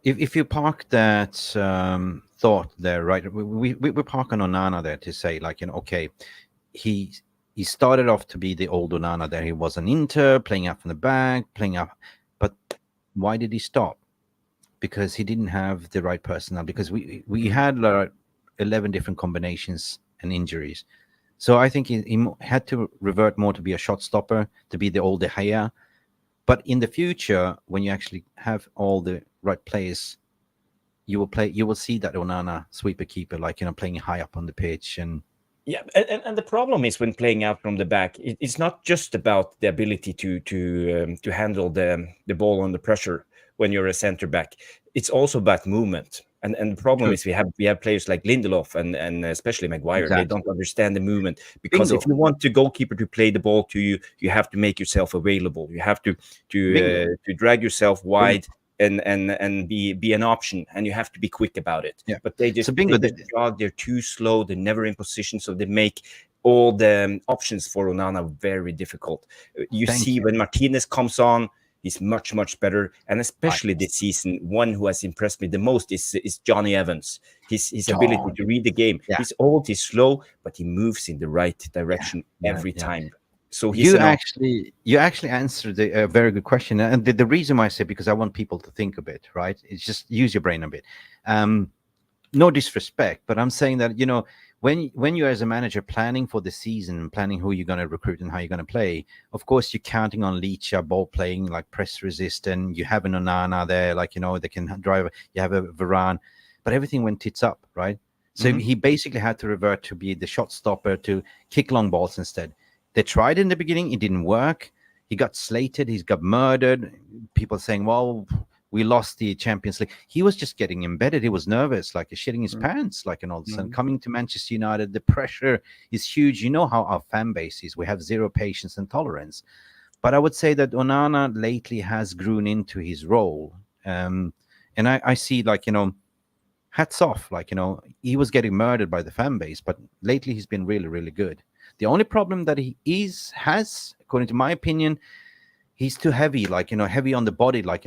If you park that thought there, right? We park on Onana there to say, like, okay, he started off to be the old Onana there. He was an Inter, playing up from the back, playing up. But why did he stop? Because he didn't have the right personnel. Because we had 11 different combinations and injuries. So I think he had to revert more to be a shot stopper, to be the old De Gea. But in the future, when you actually have all the right players, you will see that Onana sweeper keeper, like, playing high up on the pitch. Yeah, and the problem is when playing out from the back, it's not just about the ability to handle the ball under pressure when you're a center back. It's also about movement. And the problem is we have players like Lindelof and especially Maguire. Exactly. They don't understand the movement, because if you want the goalkeeper to play the ball to you, you have to make yourself available. You have to drag yourself wide. And be an option, and you have to be quick about it. Yeah. But they're too slow. They're never in position, so they make all the options for Onana very difficult. You see when Martinez comes on, he's much better, and especially this season, one who has impressed me the most is Johnny Evans. His ability to read the game. Yeah. He's old, he's slow, but he moves in the right direction every time. So you actually answered a very good question, and the reason why I say, because I want people to think a bit, right? It's just use your brain a bit. No disrespect, but I'm saying that when you as a manager planning for the season, planning who you're going to recruit and how you're going to play, of course you're counting on Licha ball playing, like press resistant. You have an Onana there, like they can drive. You have a Varane, but everything went tits up, right? So he basically had to revert to be the shot stopper, to kick long balls instead. They tried in the beginning. It didn't work. He got slated. He got murdered. People saying, well, we lost the Champions League. He was just getting embedded. He was nervous, like shitting his pants, like, and all of a sudden coming to Manchester United, the pressure is huge. You know how our fan base is. We have zero patience and tolerance. But I would say that Onana lately has grown into his role. And I see, like, hats off. Like, he was getting murdered by the fan base, but lately he's been really, really good. The only problem that he has, according to my opinion, he's too heavy, like, heavy on the body, like,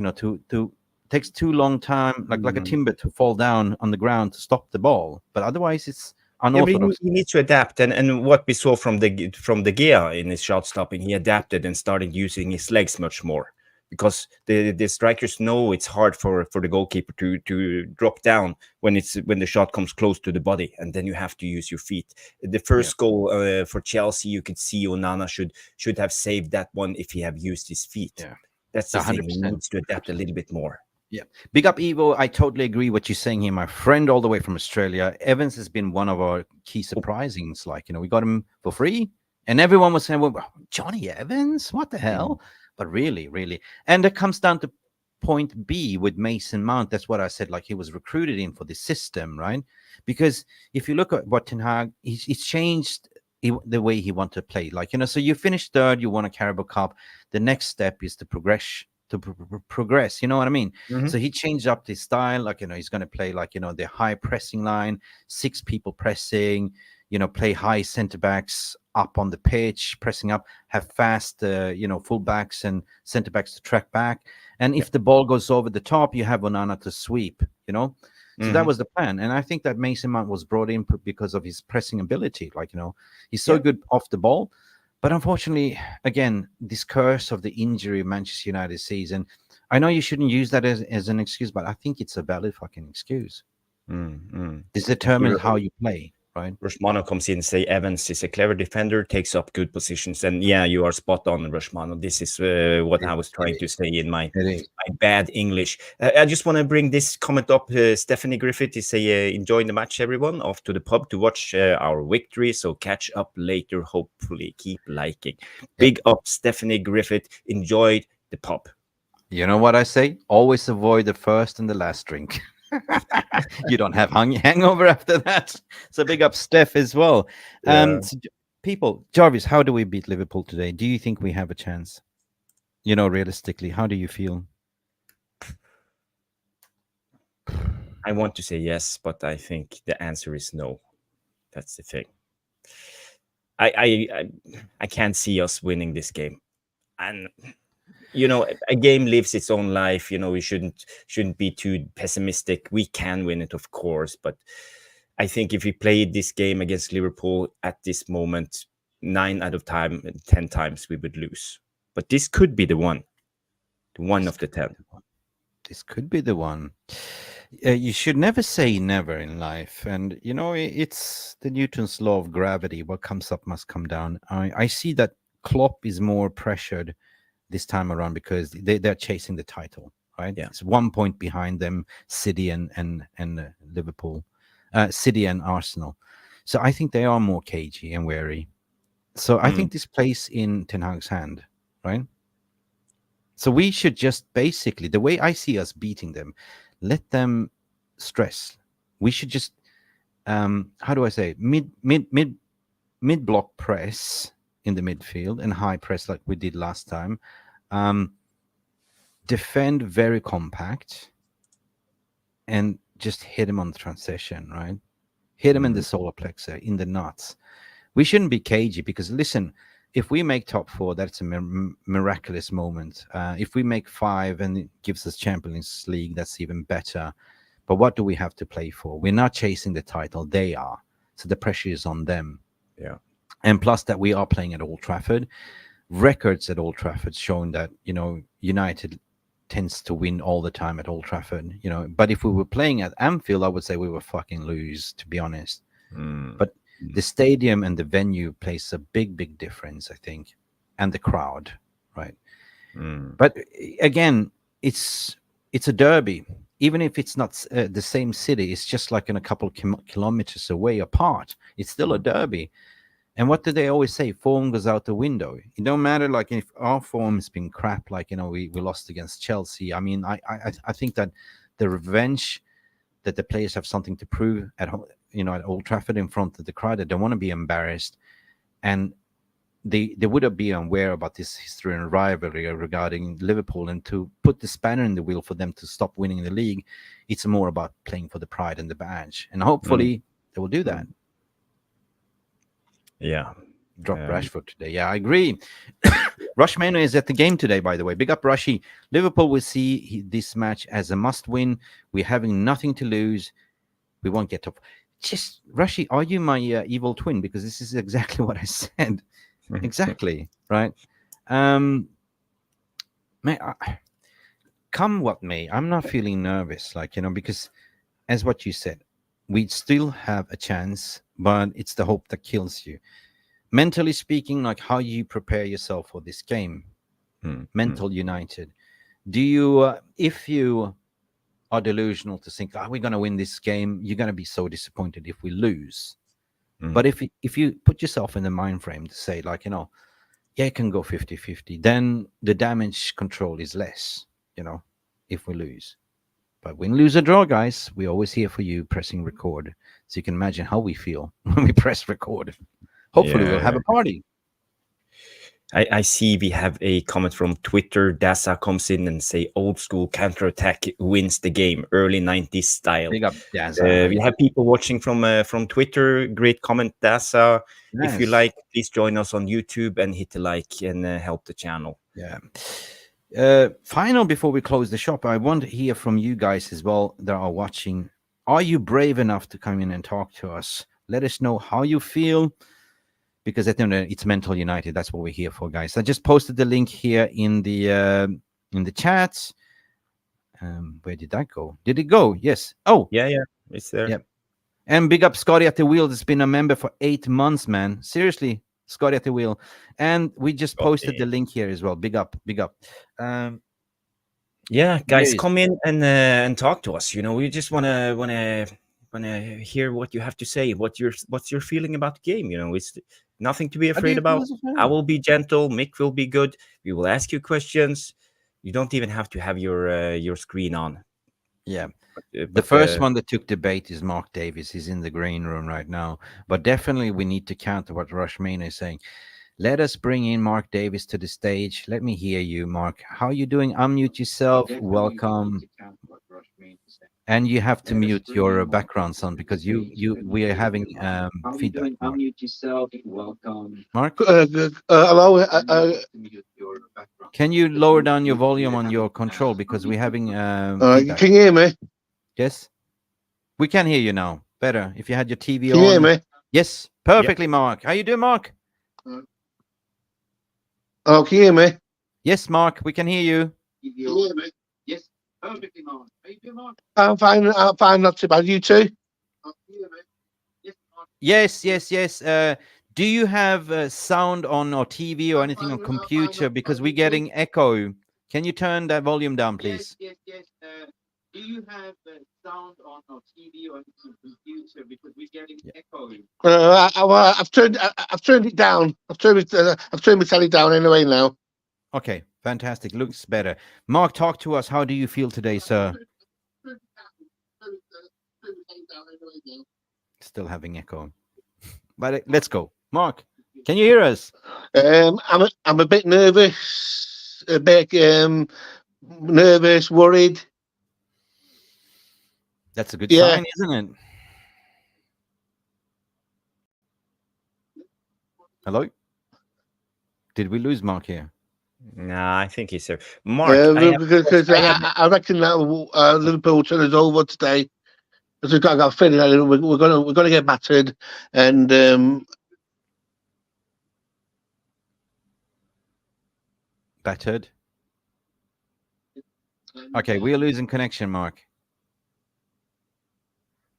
takes too long time, like a timber to fall down on the ground to stop the ball. But otherwise, it's unorthodox. He needs to adapt, and what we saw from De Gea in his shot stopping, he adapted and started using his legs much more, because the strikers know it's hard for the goalkeeper to drop down when the shot comes close to the body, and then you have to use your feet. The first goal for Chelsea, you could see Onana should have saved that one if he have used his feet. Yeah, that's the 100%. Thing. He needs to adapt a little bit more. Yeah, big up Evo. I totally agree what you're saying here, my friend, all the way from Australia. Evans has been one of our key surprisings. Like, we got him for free, and everyone was saying, well, Johnny Evans, what the hell? But really, and it comes down to point B with Mason Mount. That's what I said, like, he was recruited in for the system, right? Because if you look at what Ten Hag, he's changed the way he wants to play. Like, so you finish third, you won a Carabao Cup. The next step is to progress. You know what I mean? So he changed up his style. Like, he's going to play, like, the high pressing line, 6 people pressing, play high center backs up on the pitch, pressing up, have fast, full backs and center backs to track back. And if the ball goes over the top, you have Onana to sweep, So that was the plan. And I think that Mason Mount was brought in because of his pressing ability. Like, he's so good off the ball. But unfortunately, again, this curse of the injury of Manchester United season, I know you shouldn't use that as an excuse, but I think it's a valid fucking excuse. This determines how you play. Right. Rushmano comes in and say Evans is a clever defender, takes up good positions, and yeah, you are spot on, Rushmano. This is what I was trying to say in my bad English. I just want to bring this comment up. Stephanie Griffith is enjoying the match, everyone. Off to the pub to watch our victory. So catch up later. Hopefully, keep liking. Big up, Stephanie Griffith. Enjoyed the pub. You know what I say? Always avoid the first and the last drink. You don't have hangover after that. So big up Steph as well. So people, Jarvis, how do we beat Liverpool today? Do you think we have a chance? Realistically, how do you feel? I want to say yes, but I think the answer is no. That's the thing. I can't see us winning this game. And a game lives its own life. We shouldn't be too pessimistic. We can win it, of course, but I think if we played this game against Liverpool at this moment, 9 out of 10 times we would lose. But this could be the one of the 10. This could be the one. You should never say never in life, and it's the Newton's law of gravity. What comes up must come down. I see that Klopp is more pressured this time around because they're chasing the title, right? Yeah. It's 1 point behind them, City and Liverpool, City and Arsenal. So I think they are more cagey and wary. So I think this plays in Ten Hag's hand, right? So we should just basically, the way I see us beating them, let them stress. We should just, how do I say, mid block press in the midfield and high press like we did last time. Defend very compact and just hit him on the transition, right? Hit him in the solar plexus, in the nuts. We shouldn't be cagey because, listen, if we make top 4, that's a miraculous moment. If we make 5 and it gives us Champions League, that's even better. But what do we have to play for? We're not chasing the title. They are. So the pressure is on them. Yeah. And plus that we are playing at Old Trafford. Records at Old Trafford showing that, United tends to win all the time at Old Trafford, But if we were playing at Anfield, I would say we were fucking lose, to be honest. But the stadium and the venue plays a big difference, I think. And the crowd, right? But again, it's a derby. Even if it's not the same city, it's just like in a couple kilometers away apart. It's still a derby. And what do they always say? Form goes out the window. It don't matter, like if our form has been crap, like we lost against Chelsea. I mean, I think that the revenge that the players have something to prove at Old Trafford in front of the crowd. They don't want to be embarrassed, and they would have been aware about this history and rivalry regarding Liverpool, and to put the spanner in the wheel for them to stop winning the league. It's more about playing for the pride and the badge, and hopefully they will do that. Yeah. Drop Rashford today. Yeah, I agree. Rushmano is at the game today, by the way. Big up, Rushy. Liverpool will see this match as a must-win. We're having nothing to lose. We won't get top. Just, Rushy, are you my evil twin? Because this is exactly what I said. Exactly, right? Come what may, I'm not feeling nervous, because as what you said, we still have a chance, but it's the hope that kills you. Mentally speaking, like how you prepare yourself for this game. Mental United. Do you, if you are delusional to think, we're going to win this game, you're going to be so disappointed if we lose. But if you put yourself in the mind frame to say, it can go 50-50, then the damage control is less, if we lose. But win, lose, or draw, guys, we're always here for you pressing record. So you can imagine how we feel when we press record. Hopefully we'll have a party. I see we have a comment from Twitter. Dasa comes in and say old school counterattack wins the game, early 90s style. Big up, Dasa. We have people watching from Twitter. Great comment, Dasa. Yes. If you like, please join us on YouTube and hit the like and help the channel. Yeah. Final before we close the shop, I want to hear from you guys as well that are watching. Are you brave enough to come in and talk to us? Let us know how you feel, because at the end of it's Mental United. That's what we're here for, guys. I just posted the link here in the chats. Where did that go? Did it go? Yes. Oh, yeah, it's there. Yep. And big up Scotty at the wheel. That's been a member for 8 months, man. Seriously, Scotty at the wheel. And we just posted the link here as well. Big up, big up. Yeah, guys, come in and talk to us. We just wanna hear what you have to say. What's your feeling about the game? It's nothing to be afraid about. I will be gentle. Mick will be good. We will ask you questions. You don't even have to have your screen on. Yeah. The first one that took debate is Mark Davis. He's in the green room right now. But definitely we need to counter what Rushmane is saying. Let us bring in Mark Davis to the stage. Let me hear you, Mark. How are you doing? Unmute yourself. Welcome. And you have to mute your background, son, because we are having feedback. Unmute yourself. Welcome. Mark? Hello. Can you lower down your volume on your control because we're having feedback. Can you hear me? Yes. We can hear you now. Better. If you had your TV on. Can you hear me? Yes. Perfectly, Mark. How you doing, Mark? Oh, can you hear me? Yes, Mark. We can hear you. Can you hear me? Yes. Perfectly, Mark. How you doing, Mark? I'm fine. Not too bad. You too? Yes. Do you have sound on or TV or anything on computer? Because we're getting echo. Can you turn that volume down, please? Yes. Do you have sound on or TV or anything on computer? Because we're getting echo. I've turned it down. I've turned my telly down anyway now. Okay, fantastic. Looks better. Mark, talk to us. How do you feel today, sir? Still having echo. But let's go. Mark, can you hear us? I'm a bit nervous, worried. That's a good sign, isn't it? Hello? Did we lose Mark here? No, I think he's there. Mark, I reckon that Liverpool turn us over today. Because I got a feeling that we're gonna get battered, and battered. Okay, we are losing connection, Mark.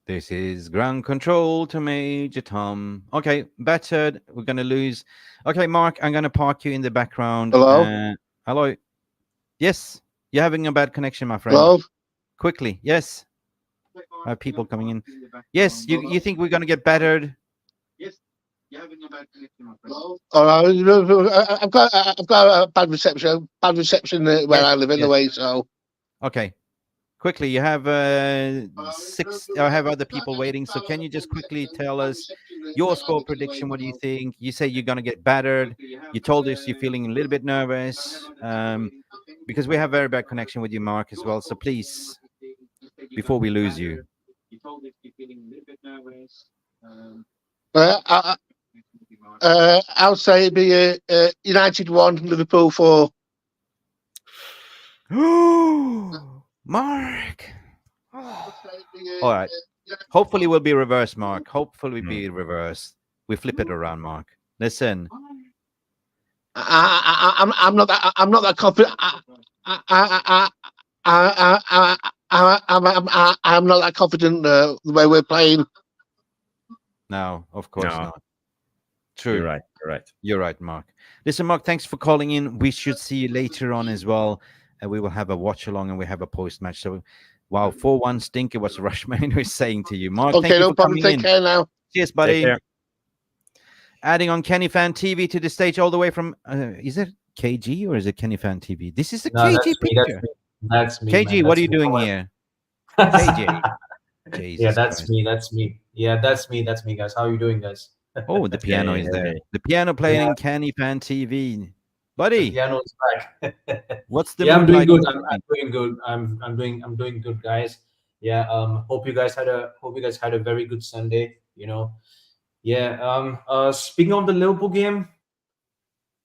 This is ground control to Major Tom. Okay, battered. We're going to lose. Okay, Mark, I'm going to park you in the background. Hello? Hello? Yes, you're having a bad connection, my friend. Hello? Quickly, yes. I have people coming in. Yes, you think we're going to get battered? Yes, you're having a bad connection, my friend. Hello? I've got a bad reception. Where I live anyway, so. Okay. Quickly, you have I have other people waiting. So can you just quickly tell us your score prediction? What do you think? You say you're going to get battered. You told us you're feeling a little bit nervous because we have very bad connection with you, Mark, as well. So please, before we lose you. You told us you're feeling a little bit nervous. I'll say it'd be United 1, Liverpool 4. Mark. All right. Hopefully we'll be reversed, Mark. Hopefully we'll be reversed. We flip it around, Mark. Listen. I'm not that confident. I'm not that confident the way we're playing. No, of course not. True. You're right. You're right, Mark. Listen, Mark, thanks for calling in. We should see you later on as well. And we will have a watch along and we have a post match. So, wow, 4-1 stinker. What's Rushman was saying to you, Mark? Okay, thank you no problem. Take care now. Cheers, buddy. Adding on Kenny Fan TV to the stage all the way from. Is it KG or is it Kenny Fan TV? This is a KG picture. That's me. KG, what are you doing here? KG. Yeah, that's me. Yeah, that's me, guys. How are you doing, guys? Oh, the piano is there. The piano playing in Kenny Fan TV. Buddy, the piano is back. What's the I'm doing like? good. I'm doing good. I'm doing good, guys. Yeah. Hope you guys had a very good Sunday. Yeah. Speaking of the Liverpool game,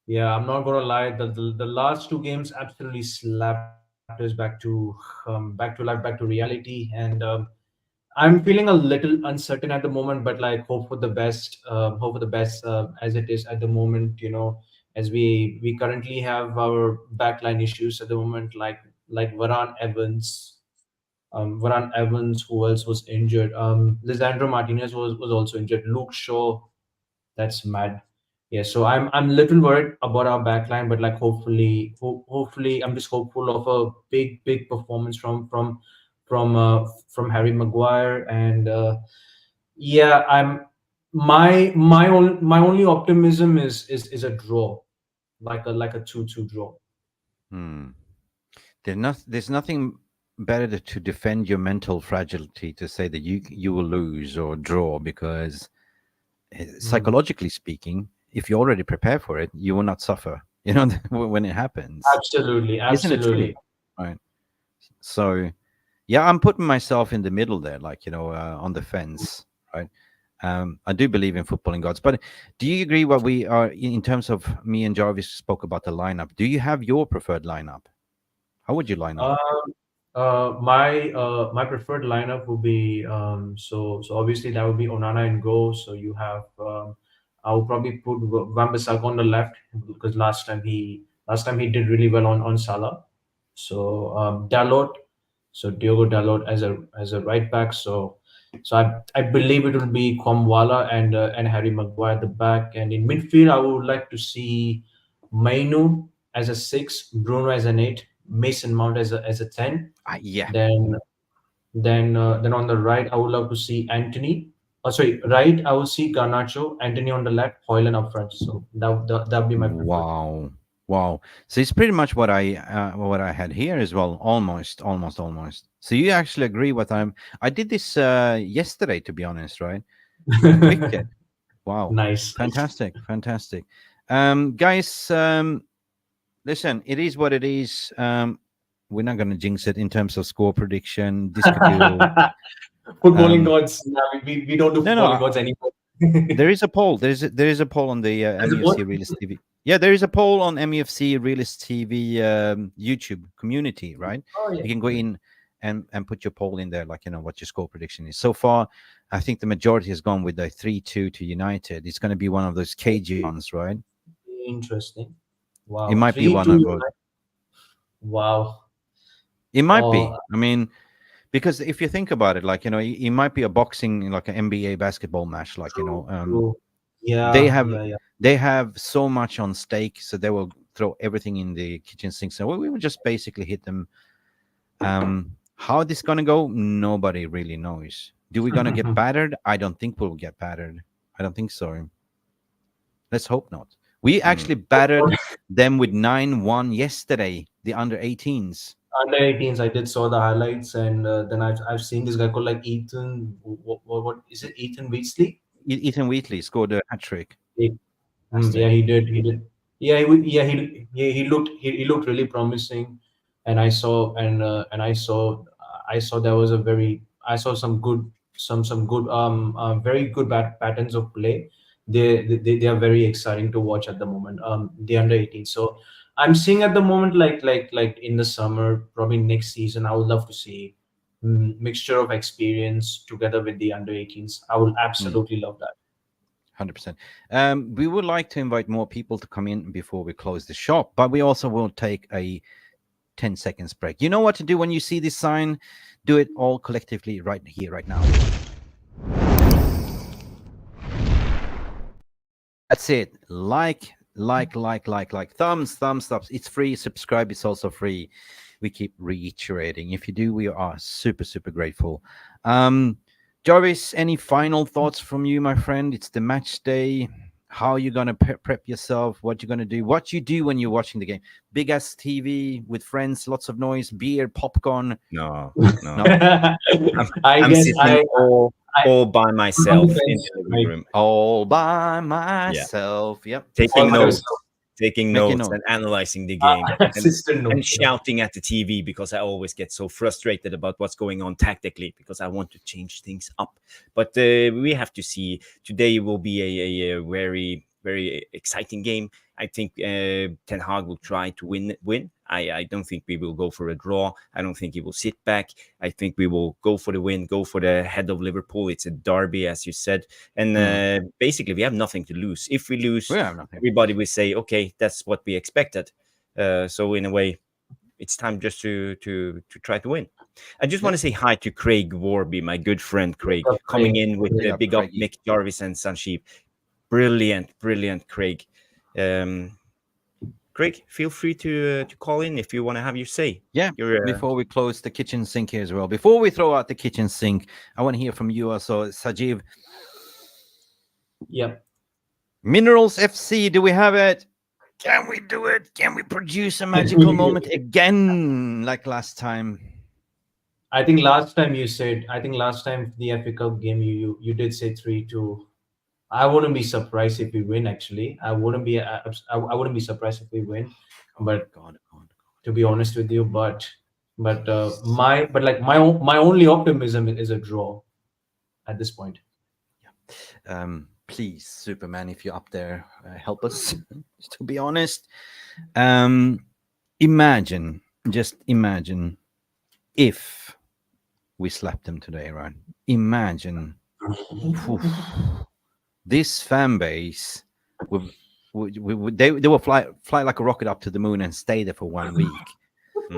yeah, I'm not gonna lie. The last two games absolutely slapped us back to life, back to reality, and I'm feeling a little uncertain at the moment, but like hope for the best. As it is at the moment. As we currently have our backline issues at the moment. Like Varane Evans. Varane Evans, who else was injured? Lisandro Martinez was also injured. Luke Shaw, that's mad. Yeah, so I'm a little worried about our backline, but like hopefully I'm just hopeful of a big performance from Harry Maguire, and yeah, I'm my only optimism is a draw, like a 2-2 draw. There's nothing better to defend your mental fragility to say that you will lose or draw, because psychologically speaking, if you already prepare for it, you will not suffer. You know, when it happens. Absolutely, Isn't it true? Right. So, yeah, I'm putting myself in the middle there, like, on the fence, right? I do believe in footballing gods, but do you agree what we are in terms of me and Jarvis spoke about the lineup? Do you have your preferred lineup? How would you line up? My preferred lineup would be so obviously that would be Onana in goal. So you have I would probably put Wan-Bissaka on the left, because last time he did really well on Salah. So Dalot, so Diogo Dalot as a right back. So I believe it will be Komwala and Harry Maguire at the back, and in midfield I would like to see Mainu as a 6, Bruno as an 8, Mason Mount as a 10. Yeah. Then on the right, I would love to see Anthony. Oh, sorry, right. I will see Garnacho, Anthony on the left, Hoyland up front. So that would be my preferred. Wow. So it's pretty much what I had here as well. Almost. So you actually agree with I did this yesterday, to be honest, right? Wicked. Wow. Nice. Fantastic. Guys, listen, it is what it is. We're not going to jinx it in terms of score prediction. This could be footballing gods. We don't do footballing gods anymore. There is a poll. There is a poll on the MUFC Realist TV. Yeah, there is a poll on MUFC Realist TV YouTube community, right? Oh, yeah. You can go in and put your poll in there, like, what your score prediction is. So far, I think the majority has gone with the 3-2 to United. It's going to be one of those cagey ones, right? Interesting. Wow. It might be one of those. Wow. It might be. I mean, because if you think about it, like, it might be a boxing, like an NBA basketball match, like, they have so much on stake, so they will throw everything in the kitchen sink. So we will just basically hit them. How this gonna go, nobody really knows. Do we gonna get battered? I don't think we'll get battered. I don't think so. Let's hope not. We actually battered them with 9-1 yesterday, the under-18s. Under-18s, I did saw the highlights, and then I've seen this guy called like Ethan. What is it? Ethan Wheatley. Ethan Wheatley scored a hat trick. Yeah, he did. Yeah, he looked really promising, and I saw there was I saw some good very good patterns of play. They are very exciting to watch at the moment. The under-18. So I'm seeing at the moment, like in the summer, probably next season, I would love to see mixture of experience together with the under-18s. I would absolutely love that. 100%. We would like to invite more people to come in before we close the shop, but we also will take a 10 seconds break. You know what to do when you see this sign? Do it all collectively right here, right now. That's it. Like, thumbs up. It's free. Subscribe. It's also free. We keep reiterating. If you do, we are super grateful. Jarvis, any final thoughts from you, my friend? It's the match day. How are you going to prep yourself? What you're going to do? What you do when you're watching the game? Big ass TV with friends, lots of noise, beer, popcorn. No. I'm sitting all by myself in the living room. All by myself. Yeah. Yep. Taking notes and analyzing the game and shouting at the TV, because I always get so frustrated about what's going on tactically, because I want to change things up. But we have to see. Today will be a very, very exciting game. I think Ten Hag will try to win. I don't think we will go for a draw. I don't think he will sit back. I think we will go for the win, go for the head of Liverpool. It's a derby, as you said. And basically, we have nothing to lose. If we lose, everybody will say, okay, that's what we expected. So in a way, it's time just to try to win. I just want to say hi to Craig Warby, my good friend Craig, coming in with the big up Mick Jarvis and Sanjeev. Brilliant, Craig. Craig, feel free to call in if you want to have your say. Yeah, before we close the kitchen sink here as well. Before we throw out the kitchen sink, I want to hear from you also, Sajeev. Yeah. Minerals FC, do we have it? Can we do it? Can we produce a magical moment again like last time? I think last time the FA Cup game you did say 3-2. I wouldn't be surprised if we win. Actually, I wouldn't be surprised if we win. But to be honest with you, but my only optimism is a draw at this point. Yeah. Please, Superman, if you're up there, help us. To be honest, just imagine if we slapped them today, right? Imagine. This fan base they will fly like a rocket up to the moon and stay there for 1 week.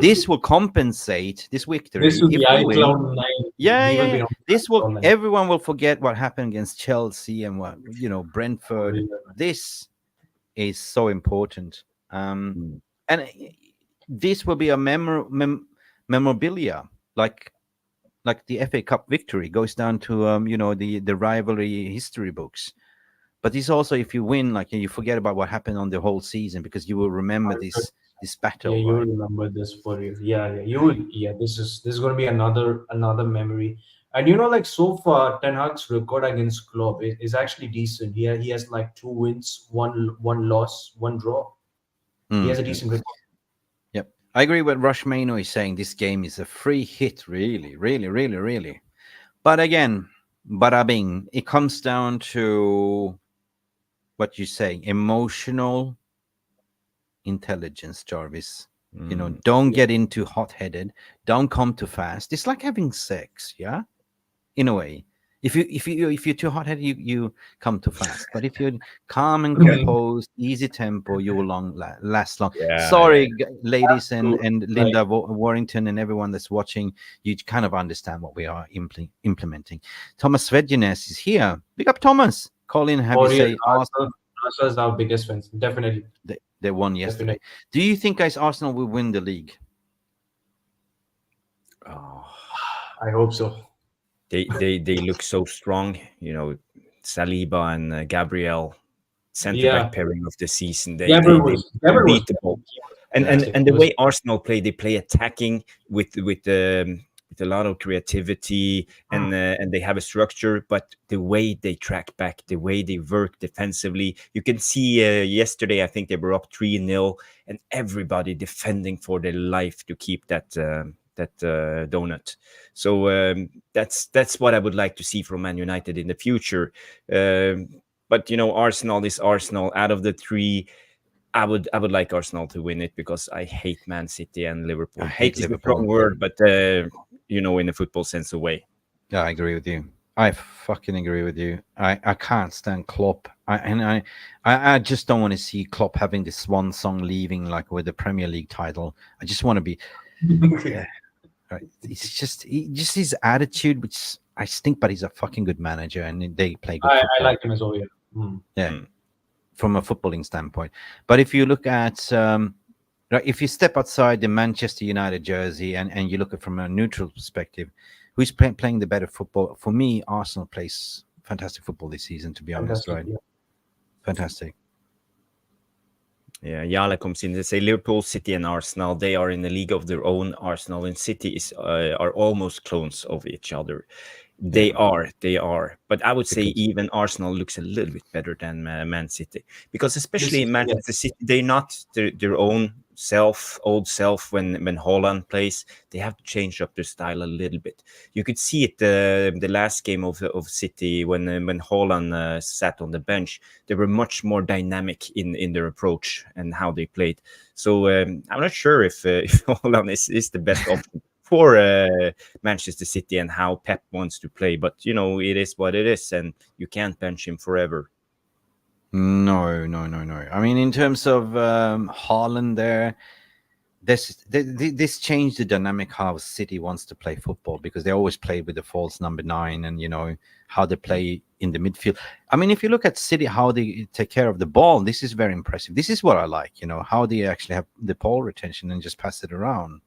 This will compensate this victory. This will be Cloud9. Yeah. This will everyone will forget what happened against Chelsea and what Brentford. This is so important, and this will be a memorabilia like the FA Cup victory goes down to the rivalry history books. But it's also, if you win, like, you forget about what happened on the whole season, because you will remember this battle. Yeah, you will remember this for you. Yeah, you will. Yeah, this is going to be another memory. And like so far, Ten Hag's record against Klopp is actually decent. He has like 2 wins, one loss, 1 draw. He has a decent record. Yep, I agree with Rush Mano is saying. This game is a free hit, really. But again, bada bing, it comes down to what you say, emotional intelligence, Jarvis. Don't get into hot-headed. Don't come too fast. It's like having sex, yeah. In a way, if you're too hot-headed, you come too fast. But if you're calm and composed, easy tempo, you will last long. Yeah, Sorry, ladies and Linda Warrington and everyone that's watching, you kind of understand what we are implementing. Thomas Svedjenes is here. Big up, Thomas. Call in, have you say Arsenal is our biggest fans. Definitely. They won yesterday. Definitely. Do you think, guys, Arsenal will win the league? Oh, I hope so. They look so strong. Saliba and Gabriel, centre-back pairing of the season. They're unbeatable. And the way Arsenal play, they play attacking with a lot of creativity, and they have a structure, but the way they track back, the way they work defensively, you can see yesterday, I think they were up 3-0 and everybody defending for their life to keep that donut. So that's what I would like to see from Man United in the future. But Arsenal is Arsenal. Out of the 3, I would like Arsenal to win it, because I hate Man City and Liverpool. Hate is a strong word, but in a football sense of way. Yeah, I agree with you. I fucking agree with you. I can't stand Klopp. I just don't want to see Klopp having this swan song leaving, like with the Premier League title. I just want to be. Right. It's just his attitude, which I stink, but he's a fucking good manager, and they play good. I like him as well. Yeah. From a footballing standpoint. But if you look at if you step outside the Manchester United jersey and you look at it from a neutral perspective, who's playing the better football? For me, Arsenal plays fantastic football this season, to be honest, right? Yeah. Fantastic. Yeah, Yala comes in to say Liverpool, City and Arsenal, they are in a league of their own. Arsenal and City are almost clones of each other. They are. But I would say even Arsenal looks a little bit better than Man City, because especially in Manchester City, they're not their own old self when Haaland plays. They have to change up their style a little bit. You could see it the last game of City when Haaland sat on the bench. They were much more dynamic in their approach and how they played. So I'm not sure if Haaland is the best option for Manchester City and how Pep wants to play. But it is what it is, and you can't bench him forever. No. I mean, in terms of Haaland there, this changed the dynamic how City wants to play football, because they always play with the false number 9, and how they play in the midfield. I mean, if you look at City, how they take care of the ball, this is very impressive. This is what I like, how they actually have the ball retention and just pass it around.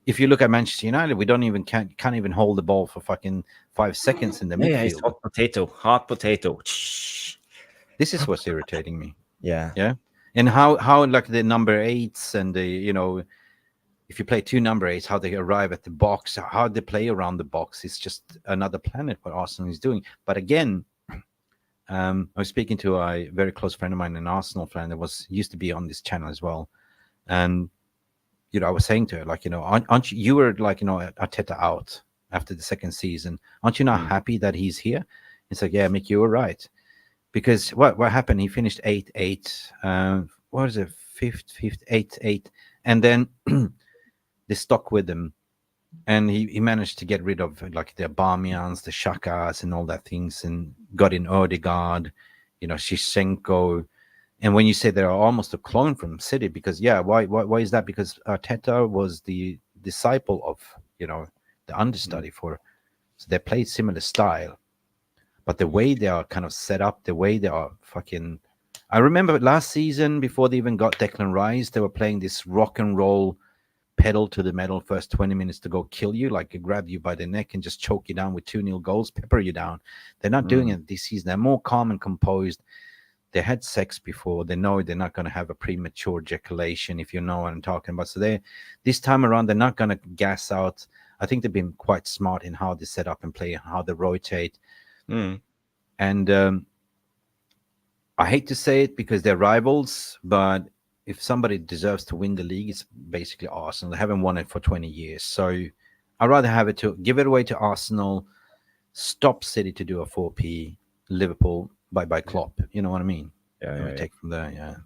If you look at Manchester United, we can't even hold the ball for fucking 5 seconds in the midfield. Yeah, it's hot potato. This is what's irritating me. Yeah. And how like the number 8s and the if you play 2 number 8s, how they arrive at the box, how they play around the box is just another planet what Arsenal is doing. But again, I was speaking to a very close friend of mine, an Arsenal fan that used to be on this channel as well, and I was saying to her, like, aren't you were like, Arteta out after the second season, aren't you not happy that he's here? It's like, yeah, Mick, you were right. Because what happened? He finished 8-8. What was it? 5th, 8-8, and then they stuck with him, and he managed to get rid of like the Aubameyans, the Xhakas, and all that things, and got in Odegaard, Shishenko. And when you say they're almost a clone from City, because why is that? Because Arteta was the disciple of the understudy for, so they played similar style. But the way they are kind of set up, the way they are fucking... I remember last season, before they even got Declan Rice, they were playing this rock and roll, pedal to the metal, first 20 minutes to go kill you, like grab you by the neck and just choke you down with 2-0 goals, pepper you down. They're not doing it this season. They're more calm and composed. They had sex before. They know they're not going to have a premature ejaculation, if you know what I'm talking about. So this time around, they're not going to gas out. I think they've been quite smart in how they set up and play, how they rotate. And I hate to say it because they're rivals, but if somebody deserves to win the league, it's basically Arsenal. They haven't won it for 20 years. So I'd rather give it away to Arsenal, stop City to do a 4P, Liverpool, bye-bye Klopp. You know what I mean? Take from there,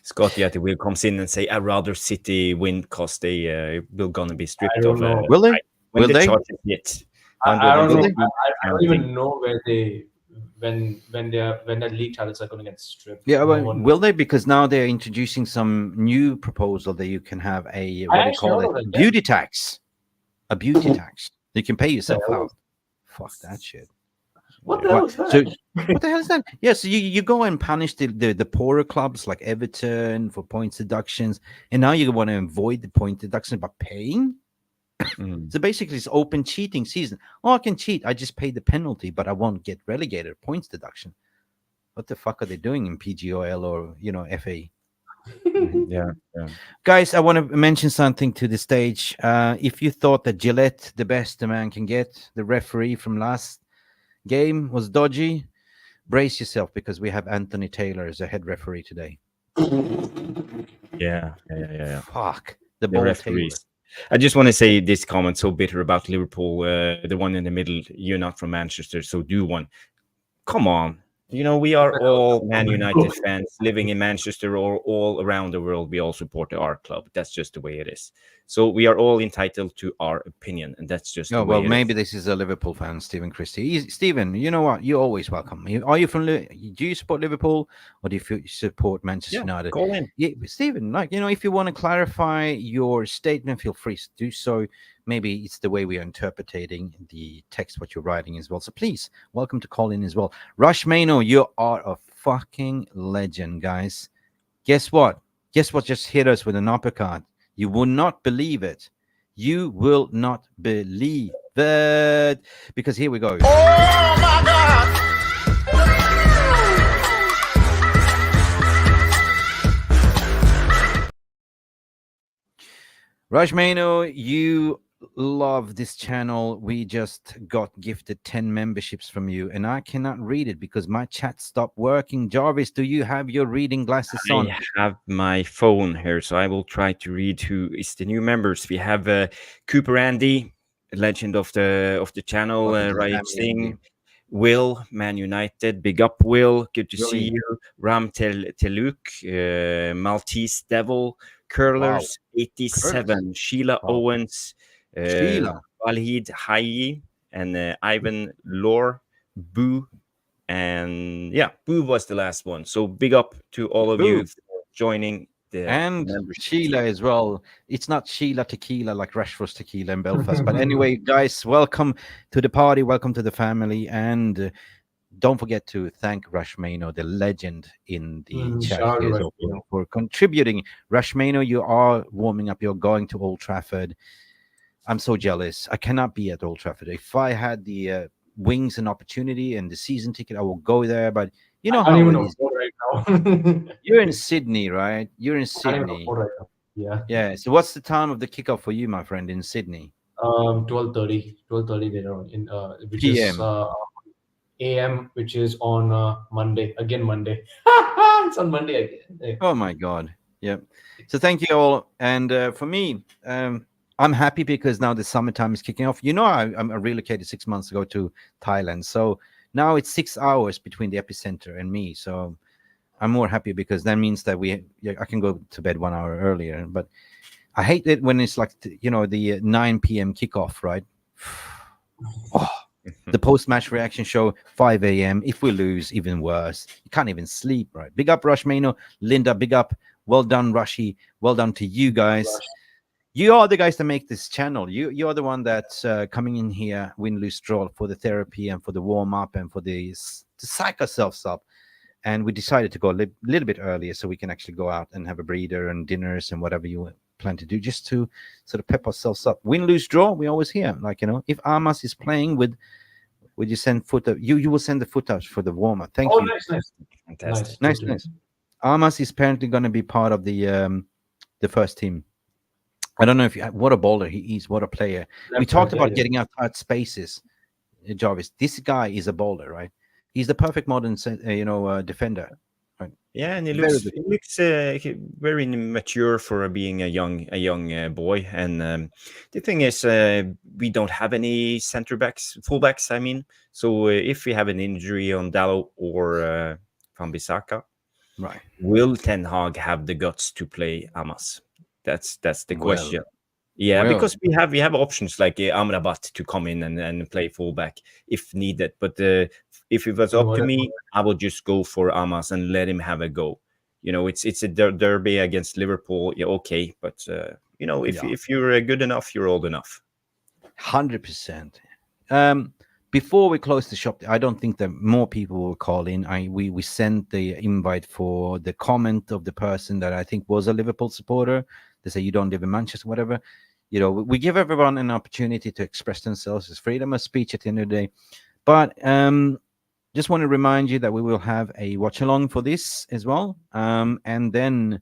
Scott Yeti will comes in and say, I'd rather City win because they will going to be stripped of... Will they? Will they? I don't know. I don't even know where they... when the league titles are going to get stripped. Yeah, will they? Because now they're introducing some new proposal that you can have a beauty tax. A beauty tax. You can pay yourself out. Fuck that shit. What the hell is that? So, what the hell is that? Yeah, so you go and punish the poorer clubs like Everton for points deductions, and now you want to avoid the point deduction by paying? So basically, it's open cheating season. Oh, I can cheat. I just pay the penalty, but I won't get relegated. Points deduction. What the fuck are they doing in PGOL or FA? Yeah. Guys, I want to mention something to the stage. If you thought that Gillette, the best a man can get, the referee from last game was dodgy, brace yourself, because we have Anthony Taylor as a head referee today. Yeah. Fuck the referees. Taylor. I just want to say this comment, so bitter about Liverpool, the one in the middle. You're not from Manchester, so do one. Come on. We are all Man United fans living in Manchester or all around the world. We all support our club. That's just the way it is. So we are all entitled to our opinion, and that's just the way it maybe is. This is a Liverpool fan, Stephen Christie. Stephen, you know what? You're always welcome. Are you from? Do you support Liverpool or do you support Manchester United? Call in. Yeah, Stephen, if you want to clarify your statement, feel free to do so. Maybe it's the way we are interpreting the text, what you're writing as well. So please, welcome to call in as well. Rush Mano, you are a fucking legend, guys. Guess what? Guess what just hit us with an uppercut? You will not believe it. You will not believe it. Because here we go. Oh, my God. Rajmano, you love this channel. We just got gifted 10 memberships from you, and I cannot read it because my chat stopped working. Jarvis, do you have your reading glasses on? I have my phone here, so I will try to read who is the new members. We have Cooper Andy, legend of the channel, Ryan Singh, Will, Man United, big up Will, good to see you. Ram Teluk, Maltese Devil, Curlers, 87, Sheila Owens, Walid Hayi, and Ivan Lore, Boo, and Boo was the last one. So big up to all of you for joining and Sheila as well. It's not Sheila Tequila like Rashford's Tequila in Belfast. But anyway, guys, welcome to the party. Welcome to the family. And don't forget to thank Rashmano, the legend in the chat here, for contributing. Rashmano, you are warming up. You're going to Old Trafford. I'm so jealous. I cannot be at Old Trafford. If I had the wings and opportunity and the season ticket, I will go there. But you know how it is right now. You're in Sydney, right? You're in Sydney. Right now. Yeah. Yeah. So what's the time of the kickoff for you, my friend, in Sydney? 12:30 later on in which PM. is AM, which is on Monday. Again, Monday. It's on Monday again. Oh my God. Yep. So thank you all. And for me, I'm happy because now the summertime is kicking off. You know, I relocated 6 months ago to Thailand. So now it's 6 hours between the epicenter and me. So I'm more happy because that means that I can go to bed 1 hour earlier. But I hate it when it's like, the 9 p.m. kickoff, right? The post-match reaction show, 5 a.m. If we lose, even worse. You can't even sleep, right? Big up, Rashmano. Linda, big up. Well done, Rushy. Well done to you guys. You are the guys that make this channel. You're the one that's coming in here, win, lose, draw, for the therapy and for the warm-up and for to psych ourselves up. And we decided to go a little bit earlier so we can actually go out and have a breather and dinners and whatever you plan to do, just to sort of pep ourselves up. Win, lose, draw, we always hear. Like, if Armas is playing would you send footage? You will send the footage for the warm-up. Thank you. Nice. Fantastic. Nice. Armas is apparently going to be part of the first team. I don't know what a bowler he is, what a player. We talked about getting out tight spaces, Jarvis. This guy is a bowler, right? He's the perfect modern, defender. Right? Yeah, and he looks very mature for being a young boy. And the thing is, we don't have any fullbacks. I mean, so if we have an injury on Dalot or Van Bissaka, right? Will Ten Hag have the guts to play Amas? That's the question. Yeah, because we have options like Amrabat to come in and play fullback if needed. But if it was up to me, I would just go for Amas and let him have a go. It's a derby against Liverpool. Yeah, okay, but if you're good enough, you're old enough. 100%. Before we close the shop, I don't think that more people will call in. We sent the invite for the comment of the person that I think was a Liverpool supporter. They say you don't live in Manchester, whatever. We give everyone an opportunity to express themselves. It's freedom of speech at the end of the day. But just want to remind you that we will have a watch along for this as well. And then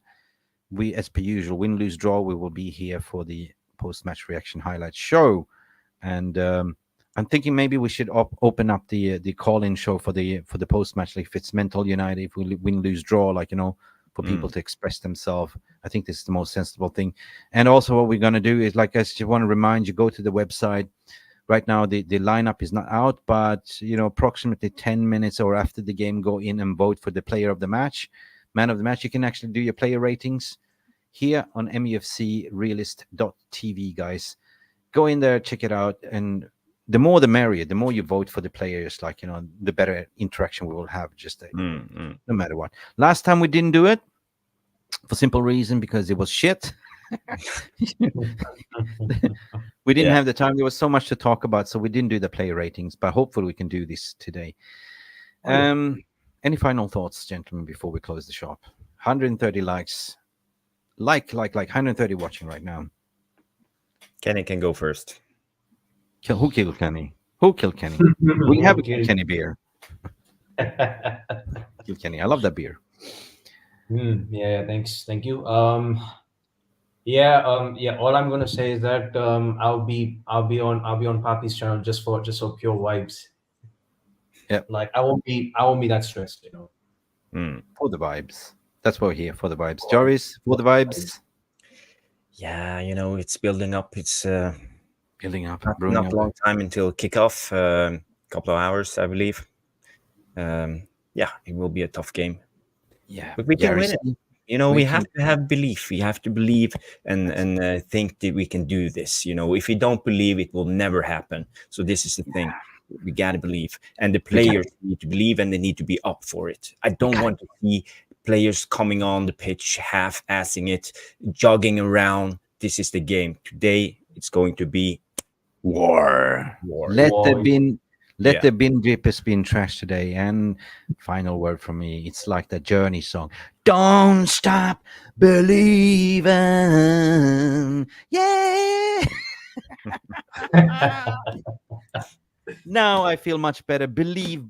we, as per usual, win, lose, draw, we will be here for the post-match reaction highlight show. And I'm thinking maybe we should open up the call-in show for the post-match, like if it's Mental United, if we win, lose, draw, for people to express themselves. I think this is the most sensible thing. And also what we're going to do is, I just want to remind you, go to the website. Right now, the lineup is not out, but, approximately 10 minutes or after the game, go in and vote for the player of the match, man of the match. You can actually do your player ratings here on MUFC Realist.tv, guys. Go in there, check it out. And the more the merrier. The more you vote for the players, the better interaction we will have, just no matter what. Last time we didn't do it for simple reason, because it was shit. We didn't have the time. There was so much to talk about, so we didn't do the player ratings, but hopefully we can do this today. Any final thoughts, gentlemen, before we close the shop? 130 likes. Like 130 watching right now. Kenny can go first. Who killed Kenny? Who killed Kenny? We have a Kenny beer. Kill Kenny. I love that beer. Yeah, thanks. Thank you. All I'm gonna say is that I'll be on Papi's channel just for pure vibes. Yeah. I won't be that stressed, For the vibes. That's what we're here for, the vibes. Joris, for the vibes. Yeah, it's building up. It's building up. Not a long time until kickoff. A couple of hours, I believe. It will be a tough game. Yeah, but we can win it. We have to have belief. We have to believe and think that we can do this. If we don't believe, it will never happen. So this is the thing. We got to believe. And the players need to believe, and they need to be up for it. I don't want to see players coming on the pitch, half-assing it, jogging around. This is the game. Today, it's going to be war. Let the bin drippers bin trash today. And final word from me, it's like the Journey song. Don't stop believing. Yeah. Now I feel much better. Believe.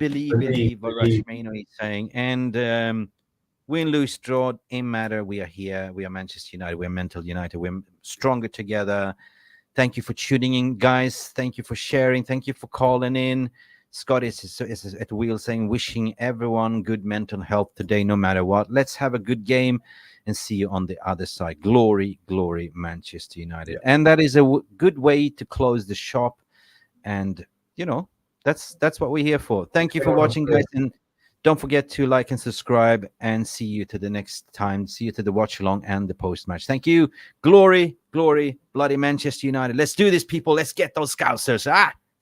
What Rashmano is saying. And win, lose, draw, ain't matter. We are here. We are Manchester United. We're Mental United. We're stronger together. Thank you for tuning in, guys. Thank you for sharing. Thank you for calling in. Scott is at wheel saying, wishing everyone good mental health today, no matter what. Let's have a good game and see you on the other side. Glory, glory, Manchester United. Yeah. And that is a good way to close the shop. And, you know, that's what we're here for. Thank you for watching, guys. And don't forget to like and subscribe, and see you to the next time. See you to the watch along and the post match. Thank you. Glory, glory, bloody Manchester United. Let's do this, people. Let's get those Scousers.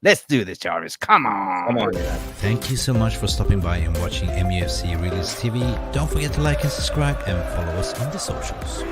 Let's do this, Jarvis. Come on. Thank you so much for stopping by and watching MUFC Realist TV. Don't forget to like and subscribe and follow us on the socials.